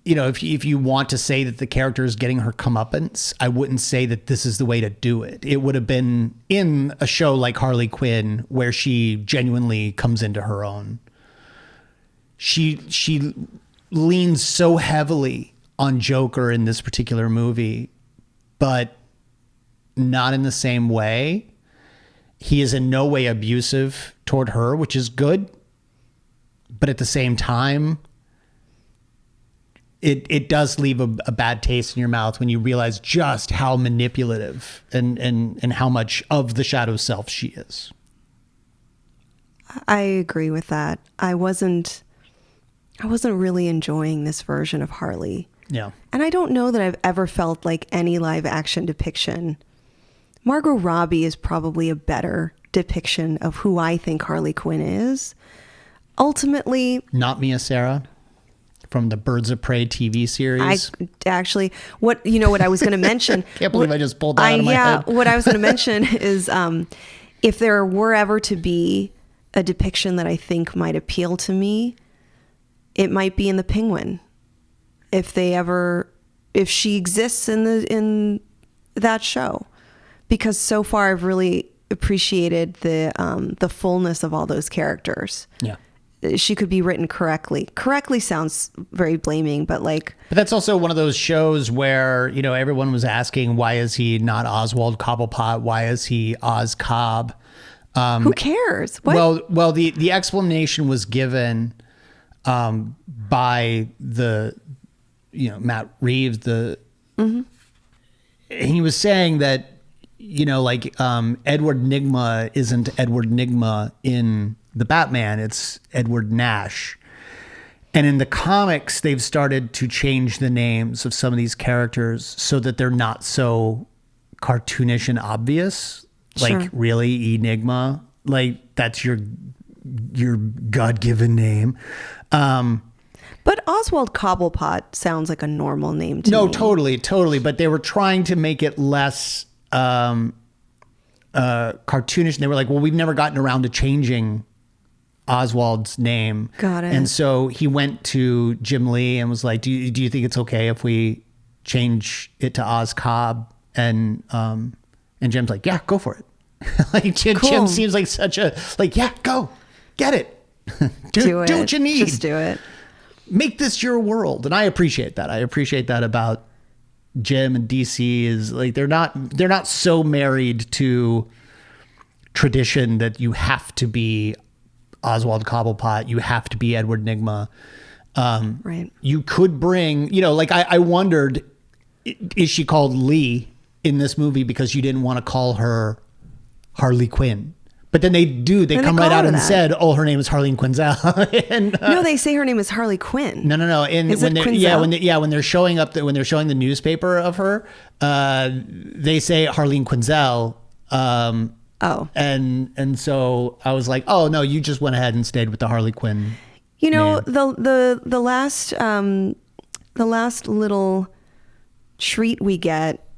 You know, if you want to say that the character is getting her comeuppance, I wouldn't say that this is the way to do it. It would have been in a show like Harley Quinn, where she genuinely comes into her own. She leans so heavily on Joker in this particular movie, but not in the same way. He is in no way abusive toward her, which is good. But at the same time, it does leave a bad taste in your mouth when you realize just how manipulative and how much of the shadow self she is. I agree with that. I wasn't really enjoying this version of Harley. Yeah. And I don't know that I've ever felt like any live action depiction. Margot Robbie is probably a better depiction of who I think Harley Quinn is. Ultimately, Not Mia Sara from the Birds of Prey TV series. what I was going to mention. Can't believe I just pulled that out of my head. What I was going to mention is if there were ever to be a depiction that I think might appeal to me, it might be in The Penguin. If she exists in that show, because so far I've really appreciated the fullness of all those characters. Yeah. She could be written correctly. Correctly sounds very blaming, but like... But that's also one of those shows where, you know, everyone was asking, why is he not Oswald Cobblepot? Why is he Oz Cobb? Who cares? What? Well, the explanation was given by Matt Reeves. And he was saying that, you know, like Edward Nygma isn't Edward Nygma in the Batman, it's Edward Nash. And in the comics, they've started to change the names of some of these characters so that they're not so cartoonish and obvious. Sure. Like, really, Enigma? Like, that's your God-given name. But Oswald Cobblepot sounds like a normal name to me. No, totally. But they were trying to make it less cartoonish. And they were like, well, we've never gotten around to changing Oswald's name. Got it. And so he went to Jim Lee and was like, do you think it's okay if we change it to Oz Cobb? And Jim's like, yeah, go for it. Like Jim seems like such a, like, yeah, go. Get it. Do it. Do what you need. Just do it. Make this your world. And I appreciate that. I appreciate that about Jim and DC is like, they're not so married to tradition that you have to be Oswald Cobblepot. You have to be Edward Nygma. Right. You could bring, like I wondered, is she called Lee in this movie because you didn't want to call her Harley Quinn? But then they come right out and said, "Oh, her name is Harleen Quinzel." And, no, they say her name is Harley Quinn. No. And is when it Quinzel? When they're showing up, when they're showing the newspaper of her, they say Harleen Quinzel. And so I was like, oh no, you just went ahead and stayed with the Harley Quinn. Name. The last little treat we get,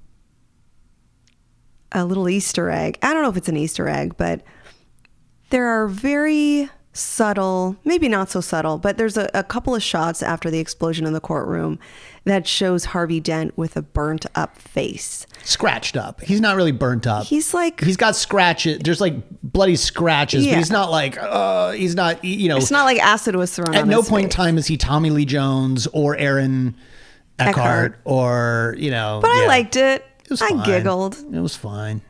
a little Easter egg. I don't know if it's an Easter egg, but there are very subtle, maybe not so subtle, but there's a couple of shots after the explosion in the courtroom that shows Harvey Dent with a burnt up face. Scratched up. He's not really burnt up. He's got scratches. There's like bloody scratches, but he's not like, he's not, It's not like acid was thrown on his face. At no point in time is he Tommy Lee Jones or Aaron Eckhart or, But I liked it. It was fine. I giggled. It was fine.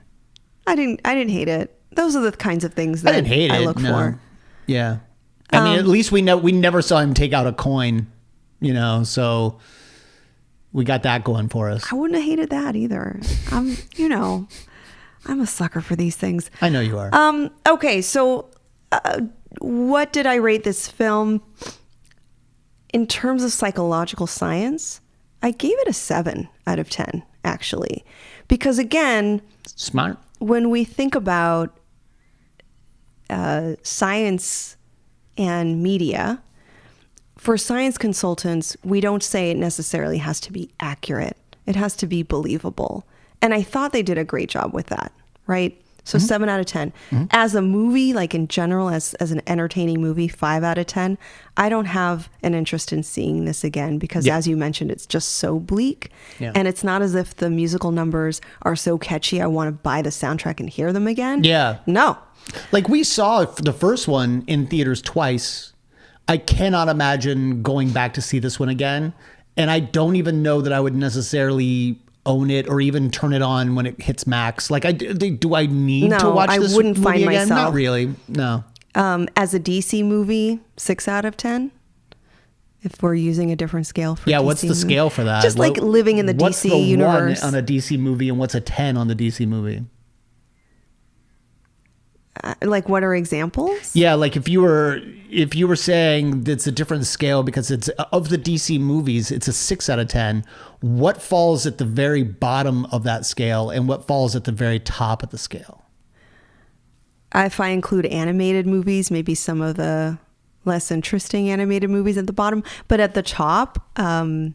I didn't hate it. Those are the kinds of things that I look for. Yeah. I mean, at least we never saw him take out a coin, so we got that going for us. I wouldn't have hated that either. I'm a sucker for these things. I know you are. Okay. So, what did I rate this film in terms of psychological science? I gave it a 7 out of 10, actually, because again, smart. When we think about science and media, for science consultants, we don't say it necessarily has to be accurate. It has to be believable. And I thought they did a great job with that, right? So 7 out of 10. As a movie, like in general, as an entertaining movie, 5 out of 10. I don't have an interest in seeing this again because as you mentioned, it's just so bleak. Yeah. And it's not as if the musical numbers are so catchy. I want to buy the soundtrack and hear them again. Yeah. No. Like we saw the first one in theaters twice. I cannot imagine going back to see this one again. And I don't even know that I would necessarily own it or even turn it on when it hits max. Like, do I need to watch this movie again? I wouldn't find myself. Not really. No. As a DC movie, 6 out of 10. If we're using a different scale for DC what's the scale for that? Just like living in the DC universe. What's the 1 on a DC movie and what's a 10 on the DC movie? Like what are examples? Yeah, like if you were saying it's a different scale because it's of the DC movies, it's a 6 out of 10. What falls at the very bottom of that scale and what falls at the very top of the scale? If I include animated movies, maybe some of the less interesting animated movies at the bottom, but at the top, you're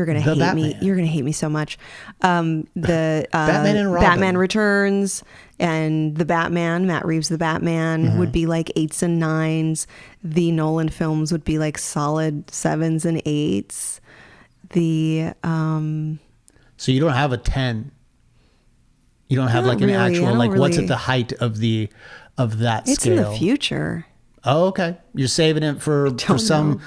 gonna hate me. You're gonna hate me so much. The Batman and Robin. Batman Returns and the Batman, Matt Reeves, the Batman would be like 8s and 9s. The Nolan films would be like solid 7s and 8s. So you don't have a 10. You don't have like an actual what's at the height of that scale. It's in the future. Oh, okay. You're saving it for some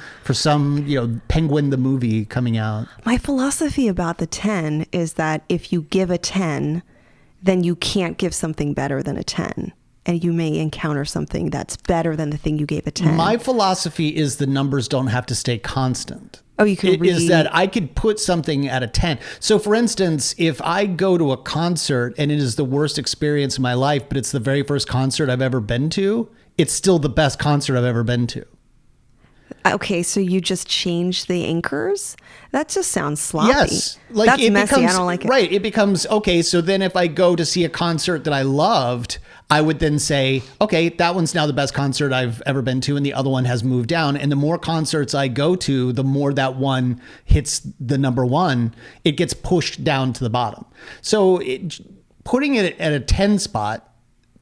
Penguin the movie coming out. My philosophy about the 10 is that if you give a 10, then you can't give something better than a 10. And you may encounter something that's better than the thing you gave a 10. My philosophy is the numbers don't have to stay constant. Oh, you can Is that I could put something at a 10. So for instance, if I go to a concert and it is the worst experience of my life, but it's the very first concert I've ever been to, it's still the best concert I've ever been to. Okay, so you just change the anchors? That just sounds sloppy. Yes. Like that's messy. I don't like it. Right. It becomes, okay, so then if I go to see a concert that I loved, I would then say, okay, that one's now the best concert I've ever been to, and the other one has moved down. And the more concerts I go to, the more that one hits the number one, it gets pushed down to the bottom. So putting it at a 10 spot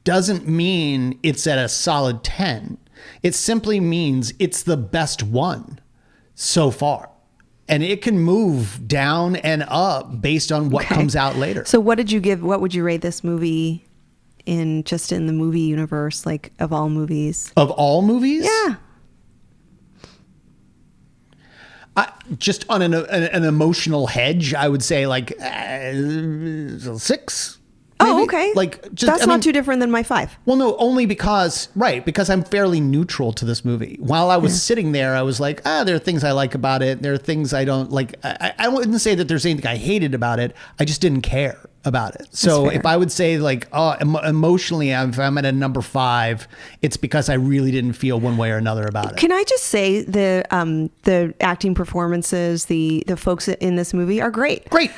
doesn't mean it's at a solid 10. It simply means it's the best one so far. And it can move down and up based on what comes out later. So what would you rate this movie in the movie universe, like of all movies. Of all movies? Yeah. Just on an emotional hedge, I would say like 6. Maybe. Oh, okay. Like that's not too different than my 5. Well, no, only because I'm fairly neutral to this movie. While I was sitting there, I was like, there are things I like about it. There are things I don't like. I wouldn't say that there's anything I hated about it. I just didn't care about it. So if I would say like, emotionally, if I'm at a number 5, it's because I really didn't feel one way or another about it. Can I just say the acting performances, the folks in this movie are great. Great.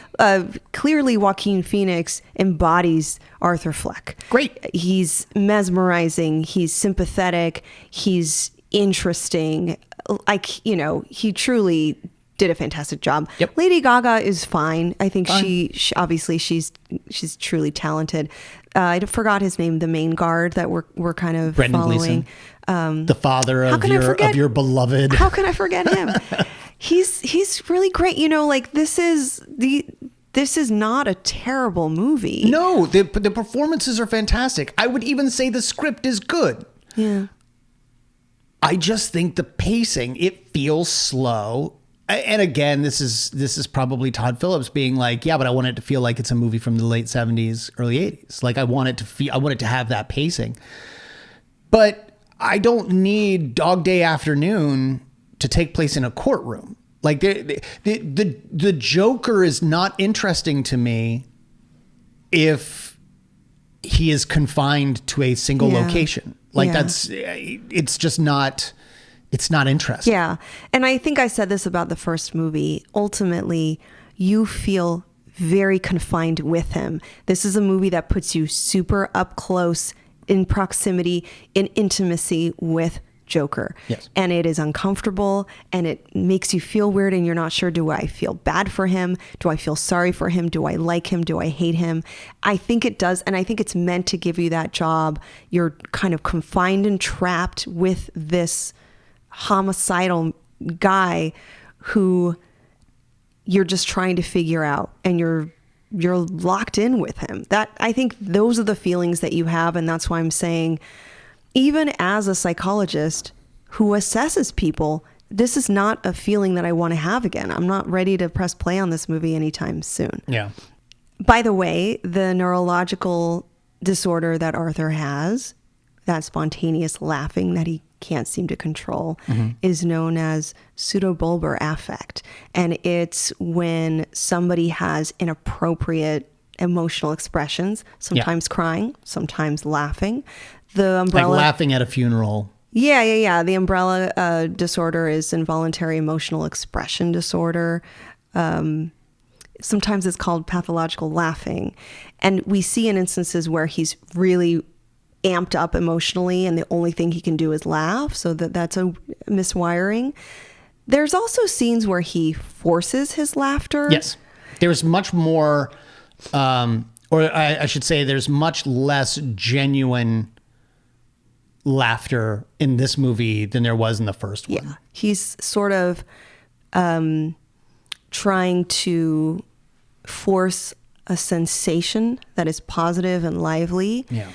Clearly, Joaquin Phoenix embodies Arthur Fleck. Great. He's mesmerizing. He's sympathetic. He's interesting. Like, he truly did a fantastic job. Yep. Lady Gaga is fine. I think she obviously she's truly talented. I forgot his name, the main guard that we're kind of Brendan following. Gleeson, the father of your beloved. How can I forget him? He's really great. Like this is not a terrible movie. No, the performances are fantastic. I would even say the script is good. Yeah. I just think the pacing, it feels slow. And again, this is probably Todd Phillips being like, yeah, but I want it to feel like it's a movie from the late 70s, early 80s. Like I want it to have that pacing. But I don't need Dog Day Afternoon to take place in a courtroom. Like the Joker is not interesting to me if he is confined to a single location. Like it's just not. It's not interesting. Yeah. And I think I said this about the first movie. Ultimately, you feel very confined with him. This is a movie that puts you super up close in proximity, in intimacy with Joker. Yes. And it is uncomfortable and it makes you feel weird and you're not sure, do I feel bad for him? Do I feel sorry for him? Do I like him? Do I hate him? I think it does. And I think it's meant to give you that job. You're kind of confined and trapped with this homicidal guy who you're just trying to figure out, and you're locked in with him. That, I think those are the feelings that you have. And that's why I'm saying, even as a psychologist who assesses people, this is not a feeling that I want to have again. I'm not ready to press play on this movie anytime soon. Yeah. By the way, the neurological disorder that Arthur has, that spontaneous laughing that he can't seem to control, is known as pseudobulbar affect. And it's when somebody has inappropriate emotional expressions, sometimes crying, sometimes laughing. The umbrella, like laughing at a funeral. Yeah. The umbrella disorder is involuntary emotional expression disorder. Sometimes it's called pathological laughing. And we see in instances where he's really amped up emotionally and the only thing he can do is laugh. So that's a miswiring. There's also scenes where he forces his laughter. Yes. There's much more, or I should say there's much less genuine laughter in this movie than there was in the first one. Yeah. He's sort of trying to force a sensation that is positive and lively. Yeah.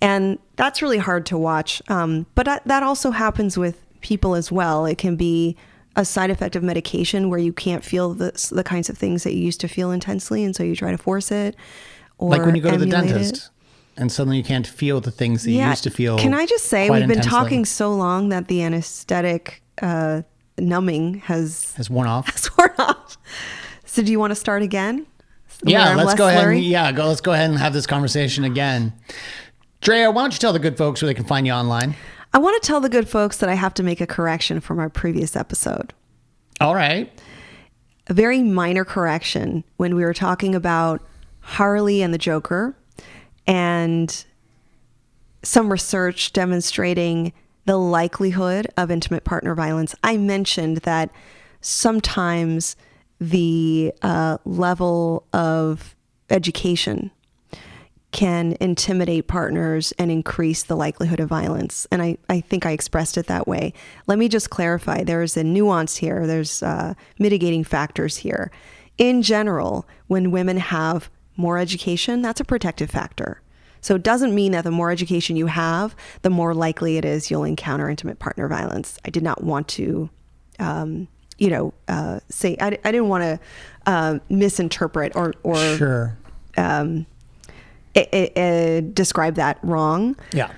And that's really hard to watch. But that also happens with people as well. It can be a side effect of medication where you can't feel the kinds of things that you used to feel intensely. And so you try to force it. Or like when you go to the emulate dentist and suddenly you can't feel the things that you used to feel. Can I just say, quite we've been intensely. talking so long that the anesthetic numbing has worn off. Has worn off. So do you want to start again? Yeah, let's go ahead. Let's go ahead and have this conversation again. Drea, why don't you tell the good folks where they can find you online? I want to tell the good folks that I have to make a correction from our previous episode. All right. A very minor correction when we were talking about Harley and the Joker and some research demonstrating the likelihood of intimate partner violence. I mentioned that sometimes the level of education can intimidate partners and increase the likelihood of violence. And I think I expressed it that way. Let me just clarify. There's a nuance here. There's mitigating factors here. In general, when women have more education, that's a protective factor. So it doesn't mean that the more education you have, the more likely it is you'll encounter intimate partner violence. I did not want to, say, I didn't want to misinterpret or Sure. Describe that wrong. Yeah.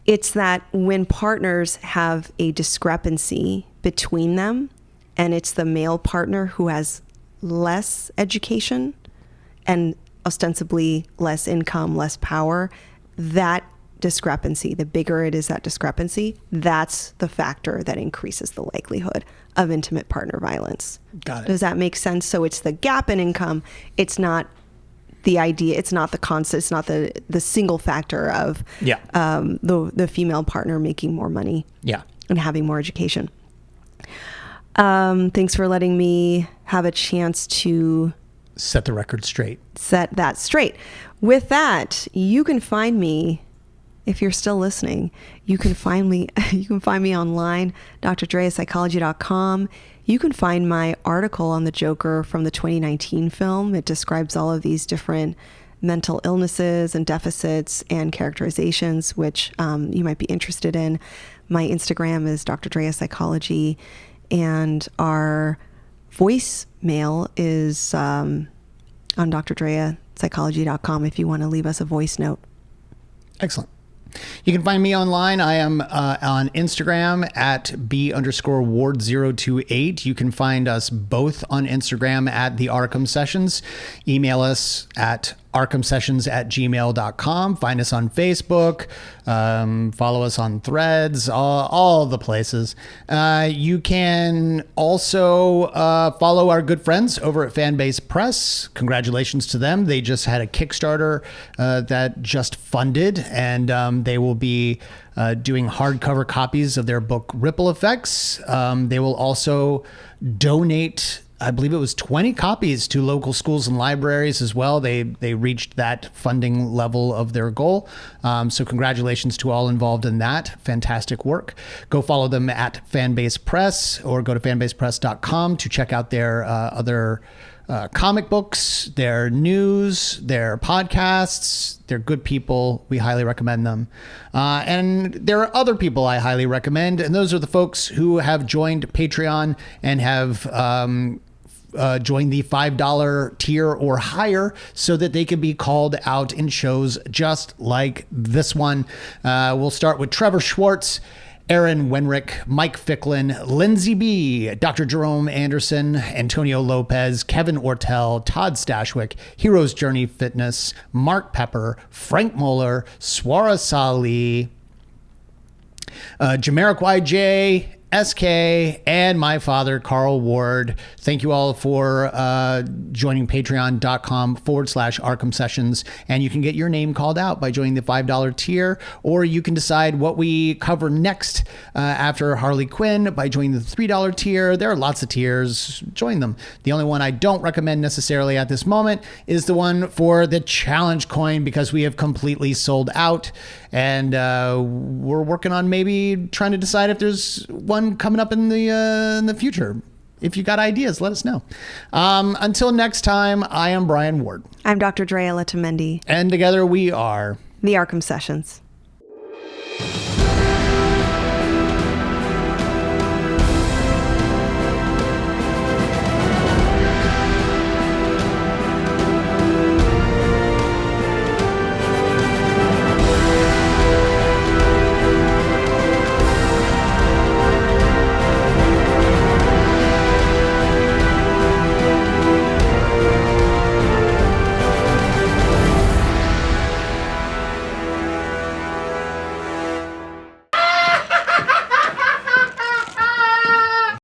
It's that when partners have a discrepancy between them, and it's the male partner who has less education and ostensibly less income, less power, that discrepancy, the bigger it is, that discrepancy, that's the factor that increases the likelihood of intimate partner violence. Got it. Does that make sense? So it's the gap in income. It's not the idea. It's not the concept. It's not the single factor of the female partner making more money and having more education. Thanks for letting me have a chance to set the record straight. Set that straight. With that, you can find me, if you're still listening, you can find me online, drdreapsychology.com. You can find my article on the Joker from the 2019 film. It describes all of these different mental illnesses and deficits and characterizations, which you might be interested in. My Instagram is Dr. Drea Psychology, and our voicemail is on drdreapsychology.com if you want to leave us a voice note. Excellent. You can find me online. I am on Instagram at B_Ward028. You can find us both on Instagram at the Arkham Sessions. Email us at arkhamsessions@gmail.com. Find us on Facebook. Follow us on Threads, all the places. You can also follow our good friends over at Fanbase Press. Congratulations to them. They just had a Kickstarter that just funded, and they will be doing hardcover copies of their book Ripple Effects. They will also donate, I believe it was 20 copies to local schools and libraries as well. They reached that funding level of their goal. So congratulations to all involved in that. Fantastic work. Go follow them at Fanbase Press, or go to fanbasepress.com to check out their other comic books, their news, their podcasts. They're good people. We highly recommend them. And there are other people I highly recommend, and those are the folks who have joined Patreon and have join the $5 tier or higher, so that they can be called out in shows just like this one. We'll start with Trevor Schwartz, Aaron Wenrick, Mike Ficklin, Lindsay B., Dr. Jerome Anderson, Antonio Lopez, Kevin Ortel, Todd Stashwick, Hero's Journey Fitness, Mark Pepper, Frank Moeller, Swara Salih, Jameric YJ, SK, and my father, Carl Ward. Thank you all for joining patreon.com/Arkham Sessions. And you can get your name called out by joining the $5 tier, or you can decide what we cover next after Harley Quinn by joining the $3 tier. There are lots of tiers. Join them. The only one I don't recommend necessarily at this moment is the one for the challenge coin, because we have completely sold out. And we're working on maybe trying to decide if there's one coming up in the future. If you got ideas, let us know. Until next time, I am Brian Ward. I'm Dr. Drea Letamendi. And together we are the Arkham Sessions.